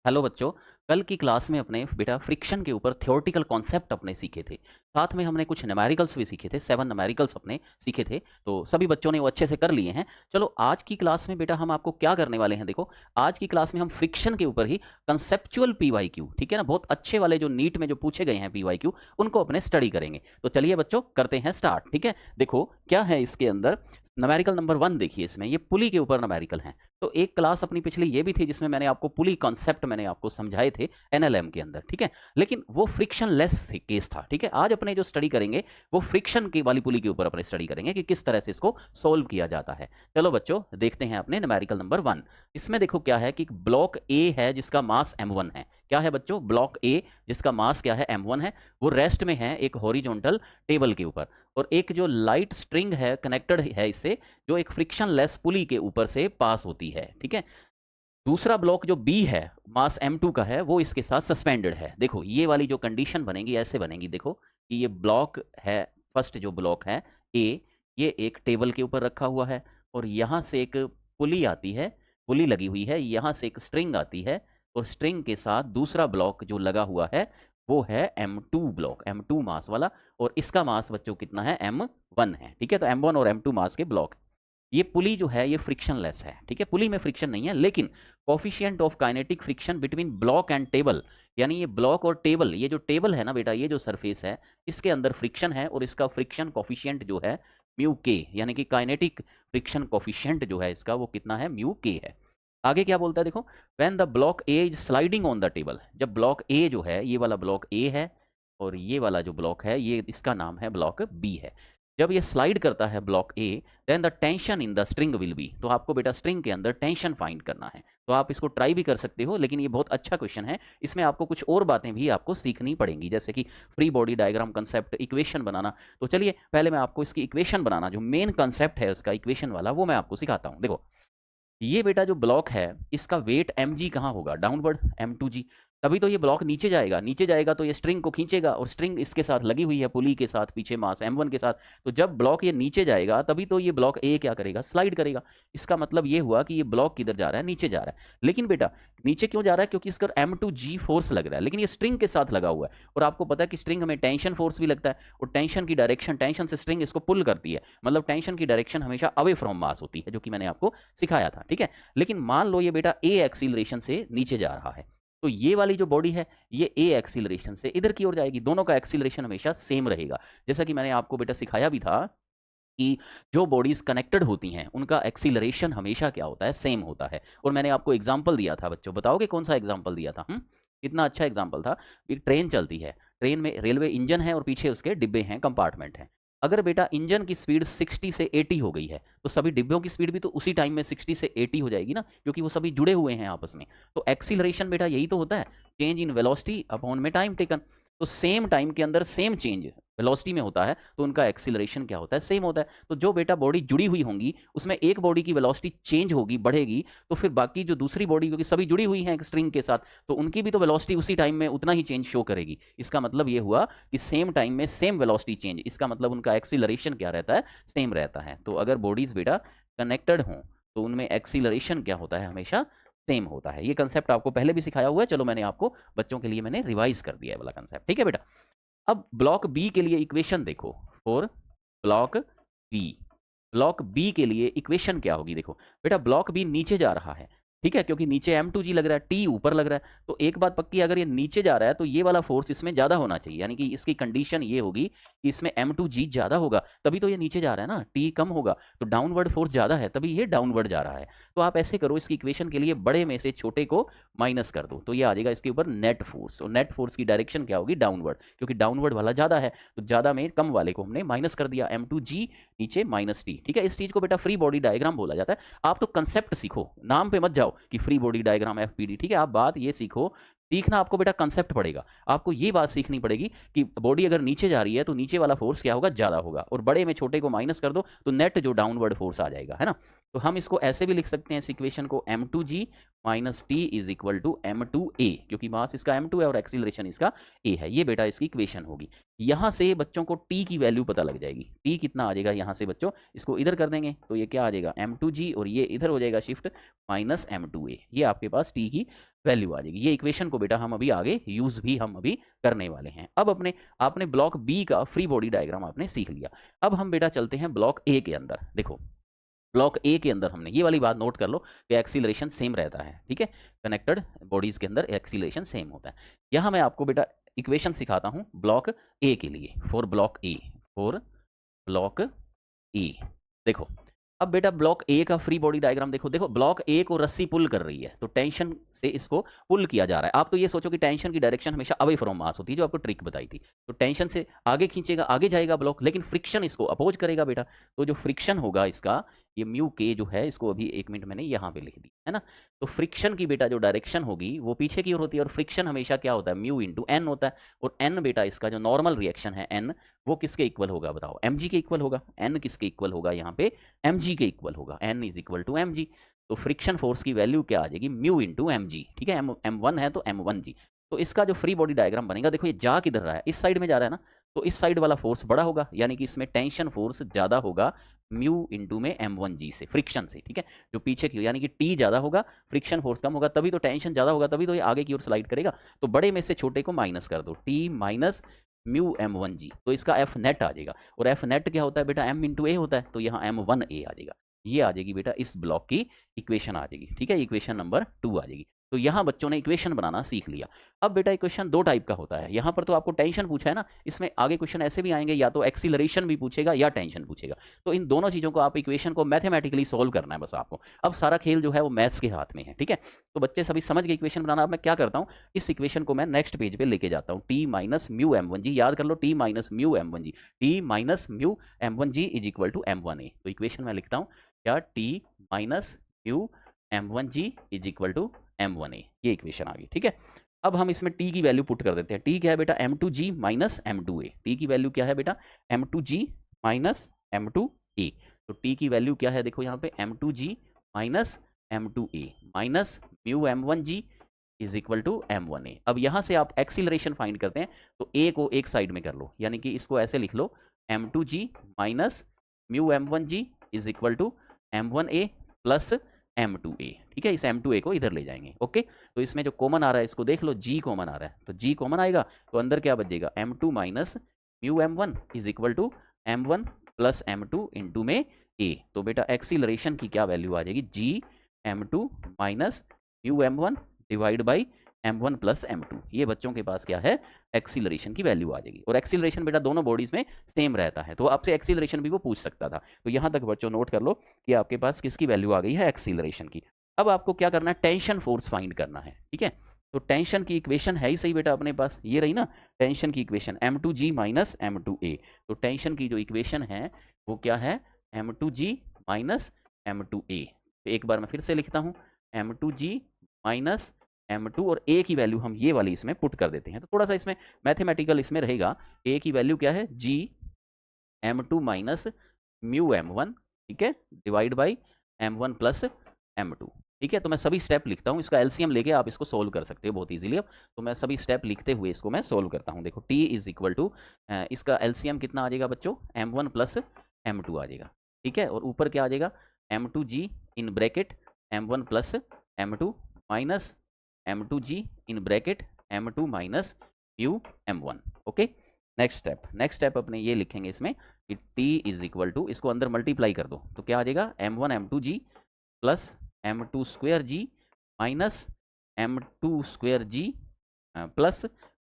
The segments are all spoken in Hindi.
हेलो बच्चों। कल की क्लास में अपने बेटा फ्रिक्शन के ऊपर थ्योरेटिकल कॉन्सेप्ट अपने सीखे थे। साथ में हमने कुछ न्यूमेरिकल्स भी सीखे थे, 7 न्यूमेरिकल्स अपने सीखे थे। तो सभी बच्चों ने वो अच्छे से कर लिए हैं। चलो आज की क्लास में बेटा हम आपको क्या करने वाले हैं, देखो आज की क्लास में हम फ्रिक्शन के ऊपर ही कंसेप्चुअल पीवाईक्यू, ठीक है ना, बहुत अच्छे वाले जो नीट में जो पूछे गए हैं पीवाईक्यू, उनको अपने स्टडी करेंगे। तो चलिए बच्चों करते हैं स्टार्ट। ठीक है, देखो क्या है इसके अंदर। न्यूमेरिकल नंबर 1 देखिए, इसमें ये पुली के ऊपर न्यूमेरिकल है। तो एक क्लास अपनी पिछली ये भी थी जिसमें मैंने आपको पुली कॉन्सेप्ट मैंने आपको समझाए थे एनएलएम के अंदर, ठीक है। लेकिन वो फ्रिक्शन लेस केस था, ठीक है। आज अपने जो स्टडी करेंगे वो फ्रिक्शन की वाली पुली के ऊपर अपने स्टडी करेंगे कि किस तरह से इसको सोल्व किया जाता है। चलो बच्चों देखते हैं अपने न्यूमेरिकल नंबर 1। इसमें देखो क्या है कि ब्लॉक ए है जिसका मास m1 है। क्या है बच्चों? ब्लॉक ए जिसका मास क्या है, m1 है। वो रेस्ट में है एक हॉरिजॉन्टल टेबल के ऊपर, और एक जो लाइट स्ट्रिंग है कनेक्टेड है इससे, जो एक फ्रिक्शन लेस पुली के ऊपर से पास होती है, ठीक है। दूसरा ब्लॉक जो बी है, मास m2 का है, वो इसके साथ सस्पेंडेड है। देखो ये वाली जो कंडीशन बनेगी ऐसे बनेगी, देखो कि ये ब्लॉक है, फर्स्ट जो ब्लॉक है ए, ये एक टेबल के ऊपर रखा हुआ है, और यहाँ से एक पुली आती है, पुली लगी हुई है, यहाँ से एक स्ट्रिंग आती है, और स्ट्रिंग के साथ दूसरा ब्लॉक जो लगा हुआ है वो है m2 ब्लॉक, m2 मास वाला। और इसका मास बच्चों कितना है, m1 है, ठीक है। तो m1 और m2 मास के ब्लॉक। ये पुली जो है ये फ्रिक्शनलेस है, ठीक है। पुली में फ्रिक्शन नहीं है, लेकिन coefficient of kinetic friction between block and table, यानी ये ब्लॉक और टेबल, ये जो टेबल है ना बेटा, ये जो सरफेस है इसके अंदर फ्रिक्शन है, और इसका फ्रिक्शन कोफिशिएंट जो है म्यू के, यानी कि काइनेटिक फ्रिक्शन कोफिशिएंट जो है इसका वो कितना है, म्यू के है। आगे क्या बोलता है देखो, when the block A is sliding on the table, जब ब्लॉक ए जो है, ये वाला ब्लॉक ए है, और ये वाला जो ब्लॉक है ये इसका नाम है ब्लॉक बी है। जब ये स्लाइड करता है block A, then the tension in the string will be, तो आपको बेटा स्ट्रिंग के अंदर टेंशन फाइंड करना है। तो आप इसको ट्राई भी कर सकते हो, लेकिन ये बहुत अच्छा क्वेश्चन है। इसमें आपको कुछ और बातें भी आपको सीखनी पड़ेंगी, जैसे कि free body diagram concept, equation बनाना। तो चलिए पहले मैं आपको इसकी इक्वेशन बनाना, जो मेन कंसेप्ट है उसका इक्वेशन वाला, वो मैं आपको सिखाता हूँ। देखो ये बेटा जो ब्लॉक है इसका वेट mg कहाँ होगा, डाउनवर्ड, m2g। तभी तो ये ब्लॉक नीचे जाएगा, नीचे जाएगा तो ये स्ट्रिंग को खींचेगा, और स्ट्रिंग इसके साथ लगी हुई है पुली के साथ, पीछे मास m1 के साथ। तो जब ब्लॉक ये नीचे जाएगा तभी तो ये ब्लॉक ए क्या करेगा, स्लाइड करेगा। इसका मतलब ये हुआ कि ये ब्लॉक किधर जा रहा है, नीचे जा रहा है। लेकिन बेटा नीचे क्यों जा रहा है, क्योंकि इसका m2g फोर्स लग रहा है, लेकिन ये स्ट्रिंग के साथ लगा हुआ है। और आपको पता है कि स्ट्रिंग हमें टेंशन फोर्स भी लगता है, और टेंशन की डायरेक्शन, टेंशन से स्ट्रिंग इसको पुल करती है, मतलब टेंशन की डायरेक्शन हमेशा अवे फ्रॉम मास होती है, जो कि मैंने आपको सिखाया था, ठीक है। लेकिन मान लो ये बेटा ए एक्सीलरेशन से नीचे जा रहा है, तो ये वाली जो बॉडी है ये ए एक्सीलरेशन से इधर की ओर जाएगी। दोनों का एक्सीलरेशन हमेशा सेम रहेगा। जैसा कि मैंने आपको बेटा सिखाया भी था कि जो बॉडीज कनेक्टेड होती हैं उनका एक्सीलरेशन हमेशा क्या होता है, सेम होता है। और मैंने आपको एग्जाम्पल दिया था बच्चों, बताओगे कौन सा एग्जाम्पल दिया था? कितना अच्छा एग्जाम्पल था। एक ट्रेन चलती है, ट्रेन में रेलवे इंजन है और पीछे उसके डिब्बे हैं, कंपार्टमेंट हैं। अगर बेटा इंजन की स्पीड 60 से 80 हो गई है, तो सभी डिब्बों की स्पीड भी तो उसी टाइम में 60 से 80 हो जाएगी ना, क्योंकि वो सभी जुड़े हुए हैं आपस में। तो एक्सीलरेशन बेटा यही तो होता है, चेंज इन वेलोसिटी अपॉन में टाइम टेकन। तो सेम टाइम के अंदर सेम चेंज वेलोसिटी में होता है, तो उनका एक्सीलरेशन क्या होता है, सेम होता है। तो जो बेटा बॉडी जुड़ी हुई होंगी उसमें एक बॉडी की वेलोसिटी चेंज होगी, बढ़ेगी, तो फिर बाकी जो दूसरी बॉडी, क्योंकि सभी जुड़ी हुई हैं एक स्ट्रिंग के साथ, तो उनकी भी तो वेलोसिटी उसी टाइम में उतना ही चेंज शो करेगी। इसका मतलब ये हुआ कि सेम टाइम में सेम वेलोसिटी चेंज, इसका मतलब उनका एक्सीलरेशन क्या रहता है, सेम रहता है। तो अगर बॉडीज बेटा कनेक्टेड हों तो उनमें एक्सीलरेशन क्या होता है, हमेशा सेम होता है। ये कंसेप्ट आपको पहले भी सिखाया हुआ है, चलो मैंने आपको बच्चों के लिए मैंने रिवाइज कर दिया है वाला कंसेप्ट, ठीक है बेटा। अब ब्लॉक बी के लिए इक्वेशन देखो, for block B, block B के लिए इक्वेशन क्या होगी, देखो बेटा ब्लॉक बी नीचे जा रहा है, ठीक है, क्योंकि नीचे m2g लग रहा है, t ऊपर लग रहा है। तो एक बात पक्की, अगर ये नीचे जा रहा है तो ये वाला फोर्स इसमें ज्यादा होना चाहिए, यानी कि इसकी कंडीशन ये होगी कि इसमें m2g ज्यादा होगा, तभी तो ये नीचे जा रहा है ना, t कम होगा तो डाउनवर्ड फोर्स ज्यादा है, तभी ये डाउनवर्ड जा रहा है। तो आप ऐसे करो, इसकी इक्वेशन के लिए बड़े में से छोटे को माइनस कर दो, तो ये आ जाएगा इसके ऊपर नेट फोर्स। और नेट फोर्स की डायरेक्शन क्या होगी, डाउनवर्ड, क्योंकि डाउनवर्ड वाला ज्यादा है, तो ज्यादा में कम वाले को हमने माइनस कर दिया, m2g नीचे माइनस टी, ठीक है। इस चीज को बेटा फ्री बॉडी डायग्राम बोला जाता है। आप तो कंसेप्ट सीखो, नाम पे मत जाओ कि फ्री बॉडी डायग्राम एफपीडी, ठीक है। आप बात ये सीखो, सीखना आपको बेटा कंसेप्ट पड़ेगा। आपको ये बात सीखनी पड़ेगी कि बॉडी अगर नीचे जा रही है तो नीचे वाला फोर्स क्या होगा, ज्यादा होगा, और बड़े में छोटे को माइनस कर दो तो नेट जो डाउनवर्ड फोर्स आ जाएगा, है ना। तो हम इसको ऐसे भी लिख सकते हैं इस इक्वेशन को m2g minus T is equal to m2a, क्योंकि मास इसका m2 है और एक्सीलरेशन इसका a है। ये बेटा इसकी इक्वेशन होगी। यहाँ से बच्चों को t की वैल्यू पता लग जाएगी। t कितना आ जाएगा यहाँ से बच्चों, इसको इधर कर देंगे तो ये क्या आ जाएगा m2g, और ये इधर हो जाएगा शिफ्ट माइनस m2a। ये आपके पास t की वैल्यू आ जाएगी। ये इक्वेशन को बेटा हम अभी आगे यूज भी हम अभी करने वाले हैं। अब आपने ब्लॉक बी का फ्री बॉडी डायग्राम आपने सीख लिया। अब हम बेटा चलते हैं ब्लॉक ए के अंदर। देखो ब्लॉक ए के अंदर हमने ये वाली बात नोट कर लो कि एक्सीलरेशन सेम रहता है, ठीक है। कनेक्टेड बॉडीज के अंदर एक्सीलरेशन सेम होता है। यहाँ मैं आपको बेटा इक्वेशन सिखाता हूँ ब्लॉक ए के लिए, फॉर ब्लॉक ए। देखो अब बेटा ब्लॉक ए का फ्री बॉडी डायग्राम देखो। देखो ब्लॉक ए को रस्सी पुल कर रही है, तो टेंशन से इसको पुल किया जा रहा है। आप तो ये सोचो कि टेंशन की डायरेक्शन हमेशा अवे फ्रॉम मास होती है, जो आपको ट्रिक बताई थी। तो टेंशन से आगे खींचेगा, आगे जाएगा ब्लॉक, लेकिन फ्रिक्शन इसको अपोज करेगा बेटा। तो जो फ्रिक्शन होगा इसका, ये म्यू के जो है, इसको अभी 1 मिनट मैंने यहाँ पे लिख दी है ना। तो फ्रिक्शन की बेटा जो डायरेक्शन होगी वो पीछे की ओर होती है, और फ्रिक्शन हमेशा क्या होता है, म्यू इंटू एन होता है। और एन बेटा इसका जो नॉर्मल रिएक्शन है एन, वो किसके इक्वल होगा बताओ, mg के इक्वल होगा। एन किसके इक्वल होगा यहाँ पे, mg के इक्वल होगा। N is equal to mg। तो फ्रिक्शन फोर्स की वैल्यू क्या आ जाएगी, म्यू इंटू mg, ठीक है। m1 है तो m1g। तो इसका जो फ्री बॉडी डायग्राम बनेगा, देखो ये जा किधर रहा है, इस साइड में जा रहा है ना, तो इस साइड वाला फोर्स बड़ा होगा, यानी कि इसमें टेंशन फोर्स ज्यादा होगा म्यू इंटू में m1g से, फ्रिक्शन से, ठीक है। जो पीछे की, यानी कि टी ज्यादा होगा, फ्रिक्शन फोर्स कम होगा, तभी तो टेंशन ज्यादा होगा, तभी तो ये आगे की ओर स्लाइड करेगा। तो बड़े में से छोटे को माइनस कर दो, टी माइनस म्यू m1g, तो इसका एफ नेट आ जाएगा। और एफ नेट क्या होता है बेटा, m इंटू ए होता है, तो यहाँ m1a आ जाएगा। ये आ जाएगी बेटा इस ब्लॉक की इक्वेशन आ जाएगी, ठीक है। इक्वेशन नंबर 2 आ जाएगी। तो यहाँ बच्चों ने इक्वेशन बनाना सीख लिया। अब बेटा इक्वेशन 2 टाइप का होता है। यहाँ पर तो आपको टेंशन पूछा है ना, इसमें आगे क्वेश्चन ऐसे भी आएंगे, या तो एक्सीलरेशन भी पूछेगा या टेंशन पूछेगा। तो इन दोनों चीज़ों को आप इक्वेशन को मैथमेटिकली सोल्व करना है बस आपको। अब सारा खेल जो है वो मैथ्स के हाथ में है, ठीक है। तो बच्चे सभी समझ गए इक्वेशन बनाना। अब मैं क्या करता हूँ, इस इक्वेशन को मैं नेक्स्ट पेज पे लेके जाता हूँ। टी माइनस म्यू m1g, याद कर लो, T minus mu m1g, T minus mu m1g is equal to m1a। तो इक्वेशन में लिखता हूँ क्या, T minus mu m1g is equal to m1a। ये इक्वेशन आ गई, ठीक है। अब हम इसमें t की वैल्यू पुट कर देते हैं। t क्या है बेटा, m2g माइनस m2a। t की वैल्यू क्या है बेटा, m2g माइनस m2a। तो t की वैल्यू क्या है, देखो यहाँ पे m2g minus m2a minus mu m1g is equal to m1a। अब यहाँ से आप एक्सीलरेशन फाइंड करते हैं, तो a को एक साइड में कर लो, यानी कि इसको ऐसे लिख लो, m2g minus mu m1g is equal to m1a plus m2a, ठीक है। इस m2a को इधर ले जाएंगे, ओके। तो इसमें जो कॉमन आ रहा है इसको देख लो, g कॉमन आ रहा है, तो g कॉमन आएगा तो अंदर क्या बचेगा, m2 minus mu m1 is equal to m1 plus m2 into में a। तो बेटा एक्सीलरेशन की क्या वैल्यू आ जाएगी, g m2 minus mu m1 divide by m1 plus m2। ये बच्चों के पास क्या है, एक्सीलरेशन की वैल्यू आ जाएगी। और एक्सीलरेशन बेटा दोनों बॉडीज में सेम रहता है, तो आपसे एक्सीलरेशन भी वो पूछ सकता था। तो यहाँ तक बच्चों नोट कर लो कि आपके पास किसकी वैल्यू आ गई है, एक्सीलरेशन की। अब आपको क्या करना है, टेंशन फोर्स फाइंड करना है, ठीक है। तो टेंशन की इक्वेशन है ही सही बेटा अपने पास, ये रही ना टेंशन की इक्वेशन, m2g माइनस m2a। तो टेंशन की जो इक्वेशन है वो क्या है, m2g माइनस m2a। तो एक बार मैं फिर से लिखता हूँ, m2g माइनस m2, और a की वैल्यू हम ये वाली इसमें पुट कर देते हैं। तो थोड़ा सा इसमें मैथमेटिकल इसमें रहेगा। a की वैल्यू क्या है, g m2 minus mu m1, ठीक है, divide by m1 plus m2, ठीक है। तो मैं सभी स्टेप लिखता हूँ, इसका एलसीएम लेके आप इसको सोल्व कर सकते हो बहुत इजीली। अब तो मैं सभी स्टेप लिखते हुए इसको मैं सोल्व करता हूँ। देखो t इज इक्वल टू, इसका एलसीएम कितना आ जाएगा बच्चों, m1 प्लस m2 आ जाएगा, ठीक है। और ऊपर क्या आ जाएगा, m2g in bracket m1 plus m2 minus m2g in bracket m2 minus mu m1, okay. Next step अपने ये लिखेंगे इसमें कि t इज इक्वल टू, इसको अंदर मल्टीप्लाई कर दो तो क्या आ जाएगा, m1 m2g plus m2 square g minus m2 square g plus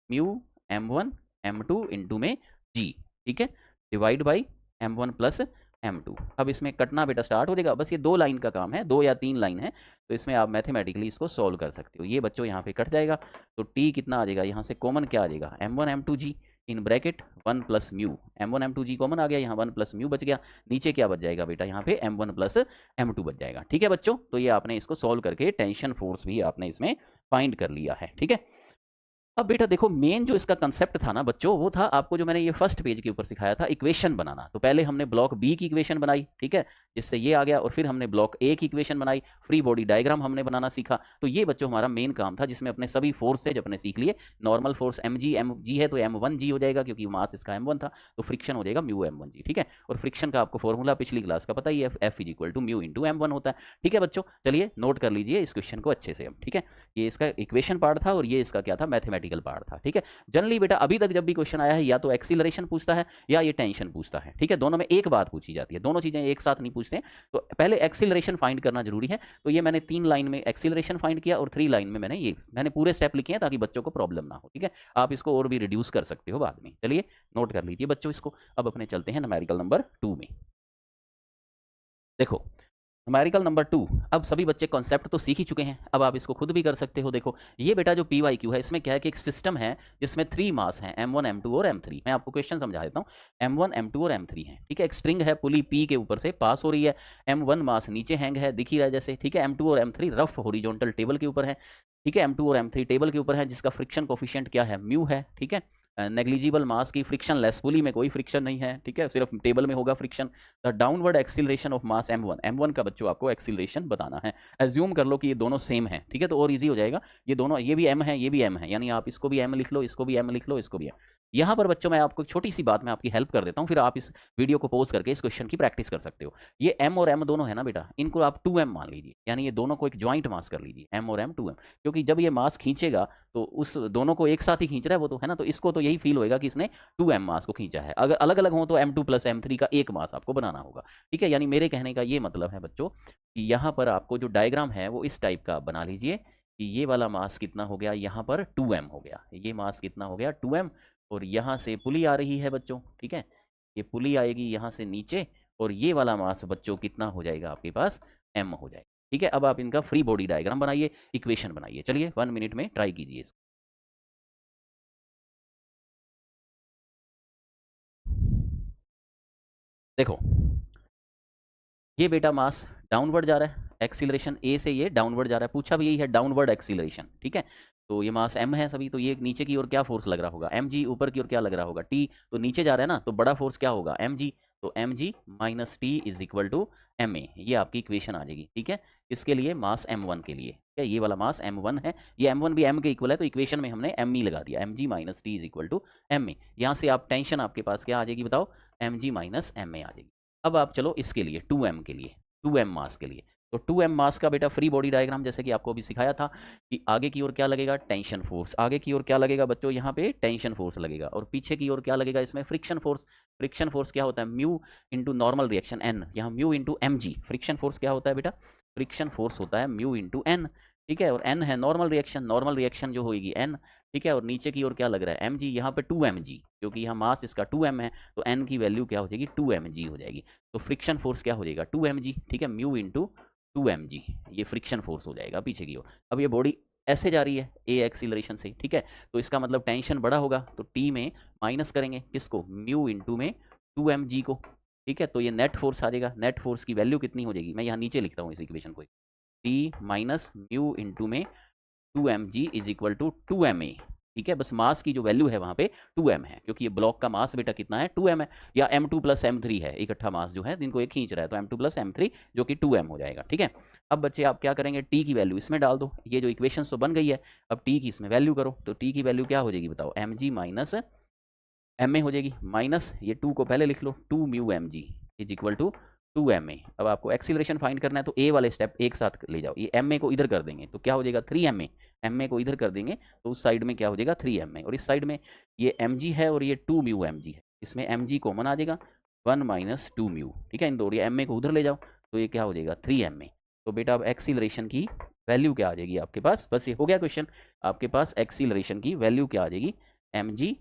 mu m1 m2 into में g, ठीक है, divide by m1 plus m2। अब इसमें कटना बेटा स्टार्ट हो जाएगा। बस ये 2 लाइन का काम है, 2 या 3 लाइन है, तो इसमें आप मैथमेटिकली इसको सॉल्व कर सकते हो। ये बच्चों यहाँ पे कट जाएगा, तो t कितना आ जाएगा, यहाँ से कॉमन क्या आ जाएगा, m1 m2g in bracket 1 plus mu, m1 m2g common आ गया, यहाँ 1 प्लस म्यू बच गया, नीचे क्या बच जाएगा बेटा, यहाँ पे m1 प्लस m2 बच जाएगा, ठीक है बच्चों। तो ये आपने इसको सॉल्व करके टेंशन फोर्स भी आपने इसमें फाइंड कर लिया है, ठीक है। अब बेटा देखो मेन जो इसका कंसेप्ट था ना बच्चों, वो था आपको जो मैंने ये फर्स्ट पेज के ऊपर सिखाया था, इक्वेशन बनाना। तो पहले हमने ब्लॉक बी की इक्वेशन बनाई, ठीक है, जिससे ये आ गया, और फिर हमने ब्लॉक ए की इक्वेशन बनाई, फ्री बॉडी डायग्राम हमने बनाना सीखा। तो ये बच्चों हमारा मेन काम था, जिसमें अपने सभी फोर्सेज अपने सीख लिए। नॉर्मल फोर्स एम जी है तो M1G हो जाएगा, क्योंकि मास इसका M1 था, तो फ्रिक्शन हो जाएगा म्यू M1G, ठीक है। और फ्रिक्शन का आपको फॉर्मूला पिछली क्लास का पता ही है, F is equal to mu into M1 होता है, ठीक है बच्चों। चलिए नोट कर लीजिए इस क्वेश्चन को अच्छे से अब, ठीक है। ये इसका इक्वेशन पार्ट था और ये इसका क्या था, मैथमेटिकल पार्ट था, ठीक है। जनरली बेटा अभी तक जब भी क्वेश्चन आया है, या तो एक्सीलरेशन पूछता है या ये टेंशन पूछता है, ठीक है। दोनों में एक बात पूछी जाती है, दोनों चीजें एक साथ नहीं पूछते हैं। तो पहले एक्सीलरेशन फाइंड करना जरूरी है। तो ये मैंने 3 लाइन में एक्सीलरेशन फाइंड किया और 3 लाइन में मैंने पूरे स्टेप लिखे हैं, ताकि बच्चों को प्रॉब्लम ना हो, ठीक है। आप इसको और भी रिड्यूस कर सकते हो बाद में। चलिए नोट कर लीजिए बच्चों इसको। अब अपने चलते हैं न्यूमेरिकल नंबर 2 में। देखो न्यूमेरिकल नंबर 2, अब सभी बच्चे कॉन्सेप्ट तो सीख ही चुके हैं, अब आप इसको खुद भी कर सकते हो। देखो ये बेटा जो PYQ है, इसमें क्या है कि एक सिस्टम है जिसमें 3 मास हैं, M1 M2 और M3। मैं आपको क्वेश्चन समझा देता हूँ। M1 M2 और M3 है, ठीक है। एक स्ट्रिंग है, पुली P के ऊपर से पास हो रही है। M1 मास नीचे हैंग है, दिख ही रहा है जैसे, ठीक है। M2 और M3 रफ हॉरिजॉन्टल टेबल के ऊपर है, ठीक है। M2 और M3 टेबल के ऊपर है, जिसका फ्रिक्शन कोफिशिएंट क्या है, म्यू है, ठीक है। नेग्लिजिबल मास की फ्रिक्शन लेस, पुली में कोई फ्रिक्शन नहीं है, ठीक है, सिर्फ टेबल में होगा friction. The downward acceleration of mass M1 का बच्चों आपको एक्सीलरेशन बताना है। एज्यूम कर लो कि ये दोनों सेम है, ठीक है, तो और इजी हो जाएगा। ये दोनों, ये भी M है, ये भी M है, यानी आप इसको भी M लिख लो, इसको भी M लिख लो, इसको भी M। यहाँ पर बच्चों मैं आपको छोटी सी बात में आपकी हेल्प कर देता हूँ, फिर आप इस वीडियो को पॉज करके इस क्वेश्चन की प्रैक्टिस कर सकते हो। ये M और M दोनों है ना बेटा, इनको आप 2M मान लीजिए, यानी ये दोनों को एक ज्वाइंट मास कर लीजिए, M और M 2M। क्योंकि जब ये मास खींचेगा तो उस दोनों को एक साथ ही खींच रहा है वो, तो है ना, तो इसको तो यही फील होएगा कि इसने 2M मास को खींचा है। अगर अलग अलग हो तो M2 प्लस M3 का एक मास आपको बनाना होगा, ठीक है। यानी मेरे कहने का ये मतलब है बच्चों कि यहाँ पर आपको जो डायग्राम है वो इस टाइप का बना लीजिए कि ये वाला मास कितना हो गया, यहाँ पर 2M हो गया, ये मास कितना हो गया 2M। और यहाँ से पुली आ रही है बच्चों, ठीक है, ये पुली आएगी यहाँ से नीचे, और ये वाला मास बच्चों कितना हो जाएगा आपके पास, M हो जाएगा, ठीक है। अब आप इनका फ्री बॉडी डायग्राम बनाइए, इक्वेशन बनाइए। चलिए 1 मिनट में ट्राई कीजिए इसको। देखो ये बेटा मास डाउनवर्ड जा रहा है, एक्सीलरेशन ए से ये डाउनवर्ड जा रहा है, पूछा भी यही है, डाउनवर्ड एक्सीलरेशन, ठीक है। तो ये मास M है सभी, तो ये नीचे की ओर क्या फोर्स लग रहा होगा, mg। ऊपर की ओर क्या लग रहा होगा, t। तो नीचे जा रहा है ना, तो बड़ा फोर्स क्या होगा, mg। तो mg minus T is equal to ma, ये आपकी इक्वेशन आ जाएगी, ठीक है। इसके लिए मास M1 के लिए, ठीक है, ये वाला मास M1 है, ये M1 भी M के इक्वल है, तो इक्वेशन में हमने me लगा दिया, mg minus T is equal to ma। यहाँ से आप टेंशन आपके पास क्या आ जाएगी बताओ, mg माइनस ma आ जाएगी। अब आप चलो इसके लिए 2M के लिए, 2M मास के लिए, तो 2M मास का बेटा फ्री बॉडी डायग्राम जैसे कि आपको अभी सिखाया था कि आगे की ओर क्या लगेगा, टेंशन फोर्स। आगे की ओर क्या लगेगा बच्चों, यहाँ पे टेंशन फोर्स लगेगा, और पीछे की ओर क्या लगेगा, इसमें फ्रिक्शन फोर्स। फ्रिक्शन फोर्स क्या होता है, mu into normal reaction N, यहाँ mu into mg। Friction force क्या होता है बेटा, फ्रिक्शन फोर्स होता है म्यू इंटू एन, ठीक है। और एन है नॉर्मल रिएक्शन, नॉर्मल रिएक्शन जो होगी एन, ठीक है। और नीचे की ओर क्या लग रहा है, mg, यहाँ पे 2mg, क्योंकि यहाँ मास इसका 2m है, तो n की वैल्यू क्या हो जाएगी, 2mg हो जाएगी। तो फ्रिक्शन फोर्स क्या हो जाएगा, 2mg, ठीक है, म्यू इंटू 2mg, ये फ्रिक्शन फोर्स हो जाएगा पीछे की ओर। अब ये बॉडी ऐसे जा रही है ए एक्सीलरेशन से, ठीक है, तो इसका मतलब टेंशन बड़ा होगा, तो टी में माइनस करेंगे किसको, म्यू इंटू में 2mg को, ठीक है। तो ये नेट फोर्स आ जाएगा, नेट फोर्स की वैल्यू कितनी हो जाएगी, मैं यहाँ नीचे लिखता हूँ इस इक्वेशन को, टी माइनस म्यू इंटू में 2mg is equal to 2ma, ठीक है। बस मास की जो वैल्यू है वहाँ पे 2m है, क्योंकि ये ब्लॉक का मास बेटा कितना है, 2m है, या M2 प्लस M3 है, इकट्ठा मास जो है जिनको एक खींच रहा है, तो M2 प्लस M3 जो कि 2m हो जाएगा, ठीक है। अब बच्चे आप क्या करेंगे, t की वैल्यू इसमें डाल दो, ये जो इक्वेशन तो बन गई है, अब t की इसमें वैल्यू करो, तो t की वैल्यू क्या हो जाएगी बताओ, mg माइनस ma हो जाएगी, माइनस ये 2 को पहले लिख लो, 2 mu mg is equal to 2ma। अब आपको एक्सीलरेशन फाइंड करना है, तो a वाले स्टेप एक साथ ले जाओ, ये ma को इधर कर देंगे तो क्या हो जाएगा 3ma, ma को इधर कर देंगे तो उस साइड में क्या हो जाएगा 3ma, और इस साइड में ये mg है और ये 2 म्यू mg है, इसमें mg कॉमन आ जाएगा, 1 माइनस 2 म्यू, ठीक है। इन दो ma को उधर ले जाओ तो ये क्या हो जाएगा 3ma। तो बेटा अब एक्सीलरेशन की वैल्यू क्या आ जाएगी आपके पास, बस ये हो गया क्वेश्चन। आपके पास एक्सीलरेशन की वैल्यू क्या आ जाएगी, mg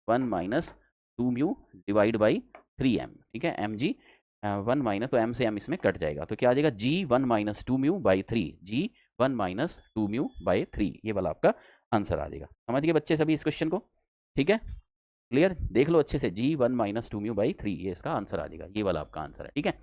1 minus 2 mu divide by 3m, ठीक है। mg 1 माइनस, तो m से m इसमें कट जाएगा, तो क्या आ जाएगा g 1 minus 2 mu by 3, g 1 minus 2 mu by 3, ये वाला आपका आंसर आ जाएगा। समझ गए बच्चे सभी इस क्वेश्चन को, ठीक है, क्लियर। देख लो अच्छे से, g 1 माइनस 2 म्यू बाई 3, ये इसका आंसर आ जाएगा, ये वाला आपका आंसर है, ठीक है।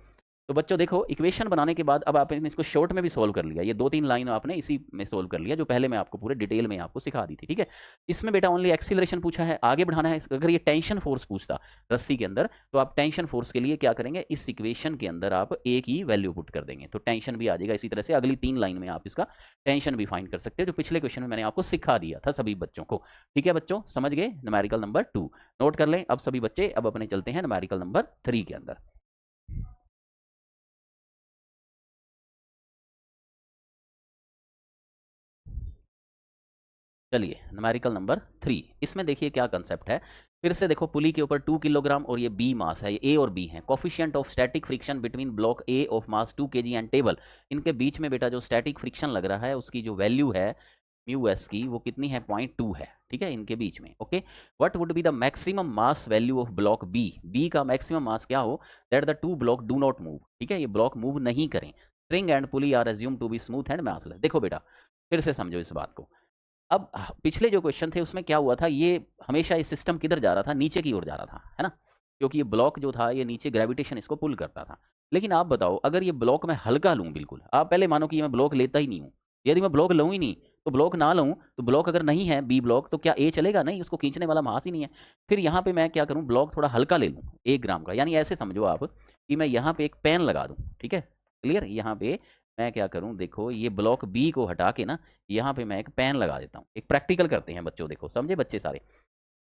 तो बच्चों देखो, इक्वेशन बनाने के बाद अब आपने इसको शॉर्ट में भी सोल्व कर लिया, ये 2-3 लाइन आपने इसी में सोल्व कर लिया जो पहले मैं आपको पूरे डिटेल में आपको सिखा दी थी, ठीक है। इसमें बेटा ओनली एक्सीलरेशन पूछा है, आगे बढ़ाना है। अगर ये टेंशन फोर्स पूछता रस्सी के अंदर, तो आप टेंशन फोर्स के लिए क्या करेंगे, इस इक्वेशन के अंदर आप ए की वैल्यू पुट कर देंगे, तो टेंशन भी आ जाएगा। इसी तरह से अगली 3 लाइन में आप इसका टेंशन भी फाइंड कर सकते हो, जो पिछले क्वेश्चन में मैंने आपको सिखा दिया था सभी बच्चों को, ठीक है बच्चों, समझ गए। न्यूमेरिकल नंबर 2 नोट कर लें अब सभी बच्चे। अब अपने चलते हैं न्यूमेरिकल नंबर 3 के अंदर। चलिए न्यूमेरिकल नंबर 3, इसमें देखिए क्या कंसेप्ट है। फिर से देखो, पुली के ऊपर 2 किलोग्राम और ये बी मास है, ये ए और बी है। Coefficient of static friction between block A of mass 2 kg and table, इनके बीच में बेटा जो स्टैटिक फ्रिक्शन लग रहा है उसकी जो वैल्यू है म्यू एस की, वो कितनी है, 0.2 है, ठीक है, इनके बीच में। Okay, what would be the maximum mass value of block B, B का मैक्सिमम मास क्या हो that the two block do not move, ठीक है, ये ब्लॉक मूव नहीं करें। String and pulley are assume to be smooth and massless. देखो बेटा, फिर से समझो इस बात को। अब पिछले जो क्वेश्चन थे उसमें क्या हुआ था, ये हमेशा ये सिस्टम किधर जा रहा था, नीचे की ओर जा रहा था, है ना, क्योंकि ये ब्लॉक जो था ये नीचे ग्रेविटेशन इसको पुल करता था। लेकिन आप बताओ, अगर ये ब्लॉक मैं हल्का लूँ, बिल्कुल आप पहले मानो कि ये मैं ब्लॉक लेता ही नहीं हूँ, यदि मैं ब्लॉक लूँ ही नहीं, तो ब्लॉक ना लूँ, तो ब्लॉक अगर नहीं है बी ब्लॉक, तो क्या ए चलेगा, नहीं, उसको खींचने वाला मास ही नहीं है। फिर यहाँ पे मैं क्या करूँ, ब्लॉक थोड़ा हल्का ले लूँ 1 ग्राम का, यानी ऐसे समझो आप कि मैं यहाँ पे एक पेन लगा दूँ, ठीक है, क्लियर। यहाँ पे मैं क्या करूँ, देखो ये ब्लॉक बी को हटा के ना, यहाँ पे मैं एक पेन लगा देता हूँ। एक प्रैक्टिकल करते हैं बच्चों, देखो समझे बच्चे सारे।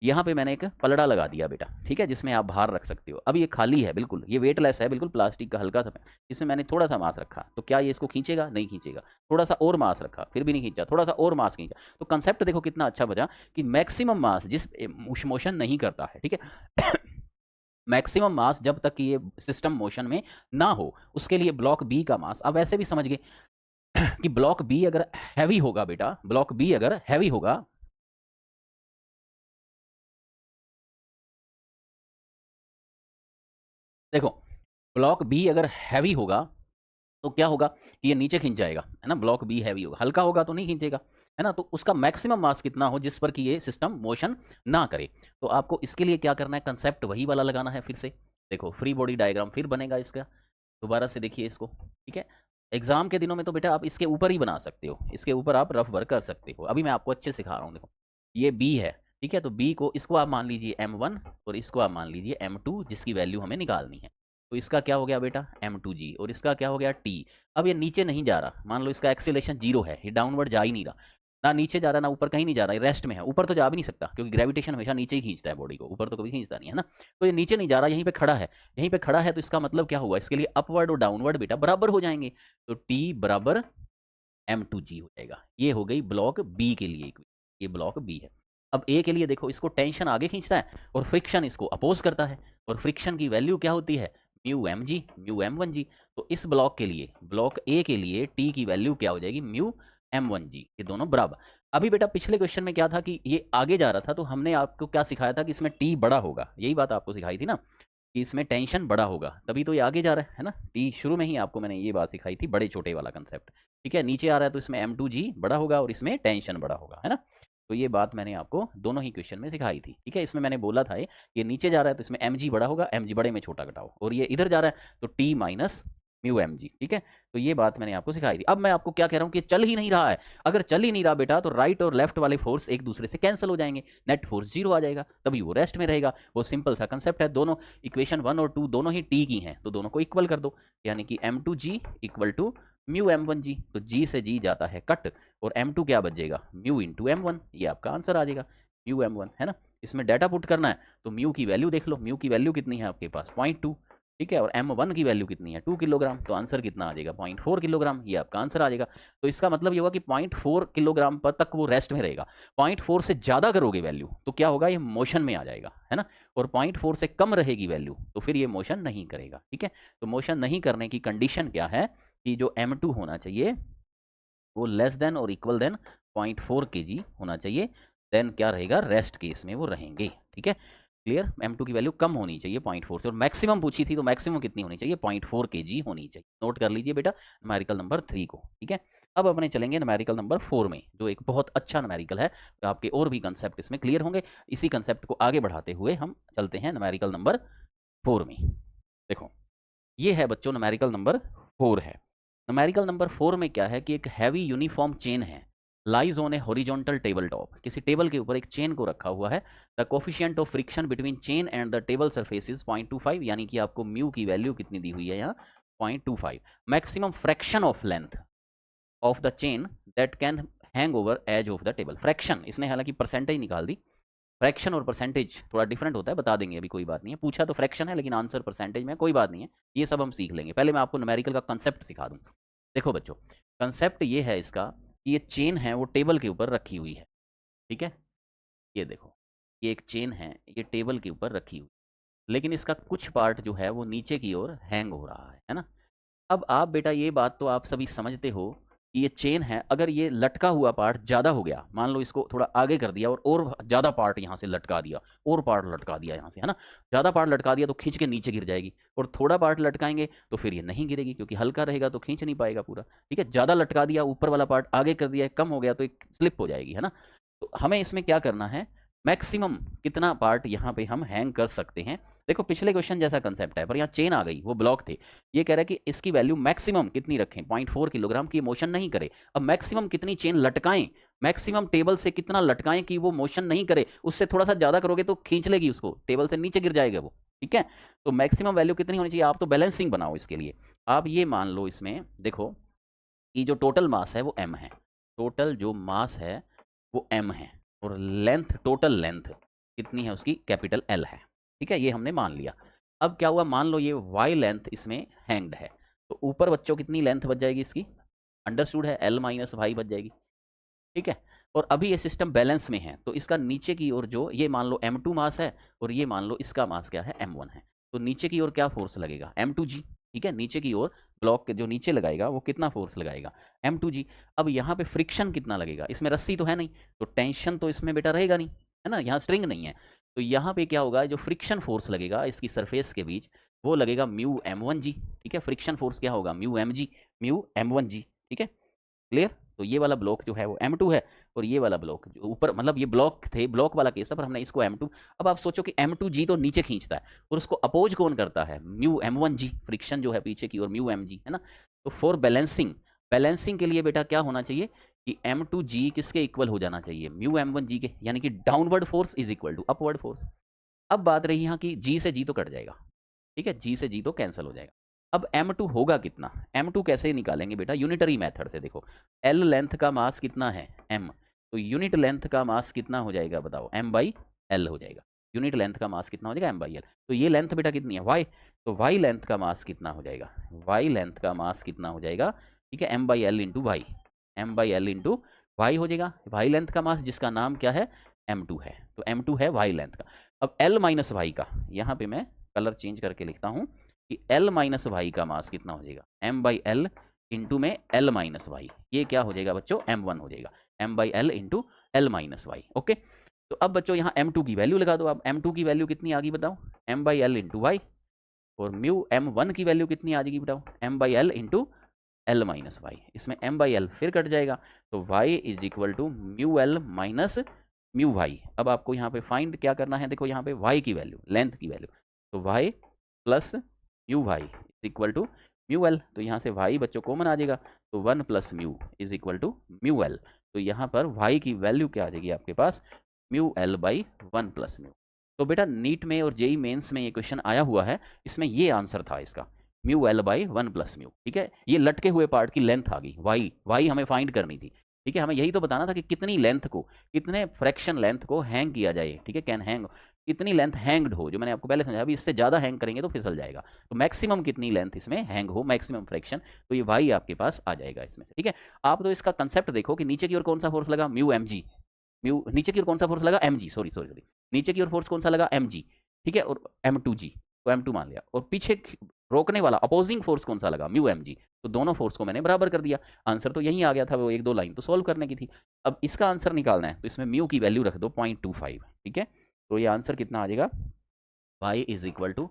यहाँ पे मैंने एक पलड़ा लगा दिया बेटा, ठीक है, जिसमें आप भार रख सकते हो। अब ये खाली है बिल्कुल, ये वेटलेस है बिल्कुल, प्लास्टिक का हल्का सा पेन, जिसमें मैंने थोड़ा सा मास रखा, तो क्या ये इसको खींचेगा, नहीं खींचेगा। थोड़ा सा और मास रखा, फिर भी नहीं खींचा, थोड़ा सा और मास खींचा। तो कंसेप्ट देखो कितना अच्छा बचा कि मैक्सिमम मास जिस मोशन नहीं करता है, ठीक है, मैक्सिमम मास जब तक कि ये सिस्टम मोशन में ना हो, उसके लिए ब्लॉक बी का मास। अब ऐसे भी समझ गए कि ब्लॉक बी अगर हैवी होगा बेटा, ब्लॉक बी अगर हैवी होगा, देखो ब्लॉक बी अगर हैवी होगा तो क्या होगा कि ये नीचे खींच जाएगा, है ना, ब्लॉक बी हैवी होगा, हल्का होगा तो नहीं खींचेगा, है ना। तो उसका मैक्सिमम मास कितना हो जिस पर कि ये सिस्टम मोशन ना करे। तो आपको इसके लिए क्या करना है, कंसेप्ट वही वाला लगाना है। फिर से देखो, फ्री बॉडी डायग्राम फिर बनेगा इसका, दोबारा से देखिए इसको, ठीक है। एग्जाम के दिनों में तो बेटा आप इसके ऊपर ही बना सकते हो, इसके ऊपर आप रफ वर्क कर सकते हो। अभी मैं आपको अच्छे सिखा रहा हूँ, देखो ये बी है, ठीक है, तो बी को, इसको आप मान लीजिए M1 और इसको आप मान लीजिए M2, जिसकी वैल्यू हमें निकालनी है। तो इसका क्या हो गया बेटा M2G, और इसका क्या हो गया T। अब ये नीचे नहीं जा रहा, मान लो इसका एक्सेलेरेशन 0 है, ये डाउनवर्ड जा ही नहीं रहा, ना नीचे जा रहा ना ऊपर, कहीं नहीं जा रहा, रेस्ट में है। ऊपर तो जा भी नहीं सकता क्योंकि ग्रेविटेशन हमेशा नीचे ही खींचता है बॉडी को, ऊपर तो कभी खींचता नहीं है ना। तो ये नीचे नहीं जा रहा, यहीं पे खड़ा है, यहीं पे खड़ा है। तो इसका मतलब क्या हुआ, इसके लिए अपवर्ड और डाउनवर्ड बेटा बराबर हो जाएंगे, तो टी बराबर M2G हो जाएगा। ये हो गई ब्लॉक बी के लिए, ये ब्लॉक बी है। अब ए के लिए देखो, इसको टेंशन आगे खींचता है और फ्रिक्शन इसको अपोज करता है, और फ्रिक्शन की वैल्यू क्या होती है, mu M G, mu M1G। तो इस ब्लॉक के लिए, ब्लॉक ए के लिए टी की वैल्यू क्या हो जाएगी, म्यू M1G, ये दोनों बराबर। अभी बेटा पिछले क्वेश्चन में क्या था कि ये आगे जा रहा था, तो हमने आपको क्या सिखाया था कि इसमें टी बड़ा होगा, यही बात आपको सिखाई थी ना, कि इसमें टेंशन बड़ा होगा, तभी तो ये आगे जा रहा है ना। टी शुरू में ही आपको मैंने ये बात सिखाई थी, बड़े छोटे वाला कंसेप्ट, ठीक है। नीचे आ रहा है तो इसमें M2G बड़ा होगा और इसमें टेंशन बड़ा होगा, है ना। तो ये बात मैंने आपको दोनों ही क्वेश्चन में सिखाई थी, ठीक है। इसमें मैंने बोला था ये नीचे जा रहा है तो इसमें MG बड़ा होगा, MG बड़े में छोटा घटाओ, और ये इधर जा रहा है तो T माइनस म्यू MG, ठीक है। तो ये बात मैंने आपको सिखाई थी। अब मैं आपको क्या कह रहा हूँ कि चल ही नहीं रहा है। अगर चल ही नहीं रहा बेटा, तो राइट और लेफ्ट वाले फोर्स एक दूसरे से कैंसिल हो जाएंगे, नेट फोर्स 0 आ जाएगा, तभी वो रेस्ट में रहेगा। वो सिंपल सा कंसेप्ट है। दोनों इक्वेशन 1 और 2 दोनों ही टी की हैं, तो दोनों को इक्वल कर दो, यानी कि M2G equal to mu M1G। तो G से G जाता है कट, और M2 क्या बचेगा, म्यू इंटू M1, ये आपका आंसर आ जाएगा, म्यू M1, है ना। इसमें डाटा पुट करना है तो म्यू की वैल्यू देख लो, म्यू की वैल्यू कितनी है आपके पास, 0.2, ठीक है, और M1 की वैल्यू कितनी है, 2 किलोग्राम, तो आंसर कितना आ जाएगा, 0.4 किलोग्राम, ये आपका आंसर आ जाएगा। तो इसका मतलब ये होगा कि 0.4 किलोग्राम पर तक वो रेस्ट में रहेगा। 0.4 से ज़्यादा करोगे वैल्यू तो क्या होगा, ये मोशन में आ जाएगा, है ना। और 0.4 से कम रहेगी वैल्यू तो फिर ये मोशन नहीं करेगा, ठीक है। तो मोशन नहीं करने की कंडीशन क्या है कि जो M2 होना चाहिए वो लेस देन और इक्वल देन 0.4 kg होना चाहिए। देन क्या रहेगा, रेस्ट केस में वो रहेंगे, ठीक है। क्लियर, M2 की वैल्यू कम होनी चाहिए 0.4 से, और मैक्सिमम पूछी थी तो मैक्सिमम कितनी होनी चाहिए, 0.4 kg होनी चाहिए। नोट कर लीजिए बेटा न्यूमेरिकल नंबर 3 को, ठीक है। अब अपने चलेंगे न्यूमेरिकल नंबर 4 में, जो एक बहुत अच्छा न्यूमेरिकल है। तो आपके और भी कंसेप्ट इसमें क्लियर होंगे। इसी कंसेप्ट को आगे बढ़ाते हुए हम चलते हैं न्यूमेरिकल नंबर 4 में। देखो ये है बच्चों न्यूमेरिकल नंबर 4 है। न्यूमेरिकल नंबर 4 में क्या है कि एक हैवी यूनिफॉर्म चेन है, lies on A horizontal table top, किसी टेबल के ऊपर एक चेन को रखा हुआ है। The coefficient of friction between chain and the table surface is 0.25, यानी कि आपको म्यू की वैल्यू कितनी दी हुई है यहाँ 0.25। Maximum fraction of length of the chain that can hang over edge of the table. Fraction, इसने हालांकि परसेंटेज निकाल दी। फ्रैक्शन और परसेंटेज थोड़ा डिफरेंट होता है, बता देंगे, अभी कोई बात नहीं है। पूछा तो फ्रैक्शन है लेकिन आंसर परसेंटेज में, कोई बात नहीं है, ये सब हम सीख लेंगे। पहले मैं आपको न्यूमेरिकल का कंसेप्ट सिखा दूं। देखो बच्चों, कंसेप्ट ये है इसका कि ये चेन है वो टेबल के ऊपर रखी हुई है, ठीक है। ये देखो, ये एक चेन है, ये टेबल के ऊपर रखी हुई, लेकिन इसका कुछ पार्ट जो है वो नीचे की ओर हैंग हो रहा है ना। अब आप बेटा ये बात तो आप सभी समझते हो कि ये चेन है, अगर ये लटका हुआ पार्ट ज़्यादा हो गया, मान लो इसको थोड़ा आगे कर दिया और ज़्यादा पार्ट यहाँ से लटका दिया, और पार्ट लटका दिया यहाँ से, है ना, ज़्यादा पार्ट लटका दिया तो खींच के नीचे गिर जाएगी, और थोड़ा पार्ट लटकाएंगे तो फिर ये नहीं गिरेगी क्योंकि हल्का रहेगा तो खींच नहीं पाएगा पूरा, ठीक है। ज़्यादा लटका दिया, ऊपर वाला पार्ट आगे कर दिया, कम हो गया तो एक स्लिप हो जाएगी, है ना। तो हमें इसमें क्या करना है, मैक्सिमम कितना पार्ट यहाँ पे हम हैंग कर सकते हैं। देखो पिछले क्वेश्चन जैसा कंसेप्ट है, पर यहाँ चेन आ गई, वो ब्लॉक थे। ये कह रहा है कि इसकी वैल्यू मैक्सिमम कितनी रखें, 0.4 किलोग्राम की, मोशन नहीं करे। अब मैक्सिमम कितनी चेन लटकाएं, मैक्सिमम टेबल से कितना लटकाएं कि वो मोशन नहीं करे, उससे थोड़ा सा ज़्यादा करोगे तो खींच लेगी उसको, टेबल से नीचे गिर जाएगा वो, ठीक है। तो मैक्सिमम वैल्यू कितनी होनी चाहिए, आप तो बैलेंसिंग बनाओ इसके लिए। आप ये मान लो इसमें देखो कि जो टोटल मास है वो m है, टोटल जो मास है वो m है, और लेंथ, टोटल लेंथ कितनी है उसकी, कैपिटल L है, ठीक है। ये हमने मान लिया। अब क्या हुआ, मान लो ये y लेंथ इसमें हैंग्ड है, तो ऊपर बच्चों कितनी लेंथ बच जाएगी इसकी, अंडरस्टूड है, L माइनस वाई बच जाएगी, ठीक है। और अभी ये सिस्टम बैलेंस में है, तो इसका नीचे की ओर जो, ये मान लो m2 मास है, और ये मान लो इसका मास क्या है, m1 है, तो नीचे की ओर क्या फोर्स लगेगा, m2g, ठीक है। नीचे की ओर ब्लॉक के जो नीचे लगाएगा वो कितना फोर्स लगाएगा, m2g। अब यहाँ पे फ्रिक्शन कितना लगेगा, इसमें रस्सी तो है नहीं, तो टेंशन तो इसमें बेटा रहेगा नहीं, है ना, यहाँ स्ट्रिंग नहीं है, तो यहाँ पे क्या होगा, जो फ्रिक्शन फोर्स लगेगा इसकी सरफेस के बीच, वो लगेगा म्यू m1g, ठीक है। फ्रिक्शन फोर्स क्या होगा, म्यू m1g, ठीक है, क्लियर। तो ये वाला ब्लॉक जो है वो m2 है, और ये वाला ब्लॉक जो ऊपर, मतलब ये ब्लॉक थे, ब्लॉक वाला केस है, पर हमने इसको m2। अब आप सोचो कि m2g तो नीचे खींचता है, और उसको अपोज कौन करता है, म्यू m1g, फ्रिक्शन जो है पीछे की, और म्यू mg, है ना। तो फॉर बैलेंसिंग, बैलेंसिंग के लिए बेटा क्या होना चाहिए कि m2g किसके इक्वल हो जाना चाहिए, म्यू m1g के, यानी कि downward force is equal to upward force. अब बात रही यहाँ की g से g तो कट जाएगा, ठीक है, g से g तो कैंसिल हो जाएगा। अब m2 होगा कितना, m2 कैसे निकालेंगे बेटा, यूनिटरी मेथड से। देखो l लेंथ का मास कितना है m, तो यूनिट लेंथ का मास कितना हो जाएगा बताओ, m बाई एल हो जाएगा। यूनिट लेंथ का मास कितना हो जाएगा, m बाई एल। तो ये लेंथ बेटा कितनी है, y, तो y लेंथ का मास कितना हो जाएगा, y लेंथ का मास कितना हो जाएगा, ठीक है, m by L into Y, m by L into Y हो जाएगा। y लेंथ का मास जिसका नाम क्या है, m2 है, तो m2 है y लेंथ का। अब l माइनस वाई का, यहाँ पे मैं कलर चेंज करके लिखता हूँ कि l माइनस वाई का मास कितना हो जाएगा, m बाई एल इंटू में l माइनस वाई, ये क्या हो जाएगा बच्चों, m1 हो जाएगा, m by L into L minus Y, okay. तो अब बच्चों यहाँ m2 की वैल्यू लगा दो, अब m2 की वैल्यू कितनी आ गई बताओ, m by L into Y, और म्यू m1 की वैल्यू कितनी आ जाएगी बताओ, m by L into L minus Y, इसमें m बाई एल फिर कट जाएगा, तो y is equal to mu L minus mu Y. अब आपको यहाँ पे फाइंड क्या करना है, देखो यहाँ पे y की वैल्यू, लेंथ की वैल्यू, तो y plus mu Y is equal to mu L, तो यहाँ से y बच्चों कॉमन आ जाएगा, तो 1 plus mu is equal to mu L, तो यहाँ पर y की वैल्यू क्या आ जाएगी आपके पास, mu L by 1 plus mu. तो बेटा नीट में और जेई मेंस में ये क्वेश्चन आया हुआ है, इसमें ये आंसर था इसका, mu L by 1 plus mu, ठीक है। ये लटके हुए पार्ट की लेंथ आ गई, वाई हमें फाइंड करनी थी, ठीक है। हमें यही तो बताना था कि कितनी लेंथ को, कितने फ्रैक्शन लेंथ को हैंग किया जाए, ठीक है, कैन हैंग, कितनी लेंथ हैंग्ड हो, जो मैंने आपको पहले समझाया। अभी इससे ज़्यादा हैंग करेंगे तो फिसल जाएगा, तो मैक्सिमम कितनी लेंथ इसमें हैंग हो, मैक्सिमम फ्रैक्शन, तो ये वाई आपके पास आ जाएगा इसमें से, ठीक है। आप तो इसका कंसेप्ट देखो कि नीचे की ओर कौन सा फोर्स लगा, म्यू एम जी, म्यू नीचे की ओर कौन सा फोर्स लगा, M G, sorry sorry sorry, नीचे की ओर फोर्स कौन सा लगा, एम जी, ठीक है, और एम टू जी, तो एम टू मान लिया, और पीछे रोकने वाला अपोजिंग फोर्स कौन सा लगा, म्यू एम जी, तो दोनों फोर्स को मैंने बराबर कर दिया। आंसर तो यही आ गया था, वो एक दो लाइन तो सॉल्व करने की थी। अब इसका आंसर निकालना है, तो इसमें म्यू की वैल्यू रख दो 0.25, ठीक है। तो ये आंसर कितना आ जाएगा, y is equal to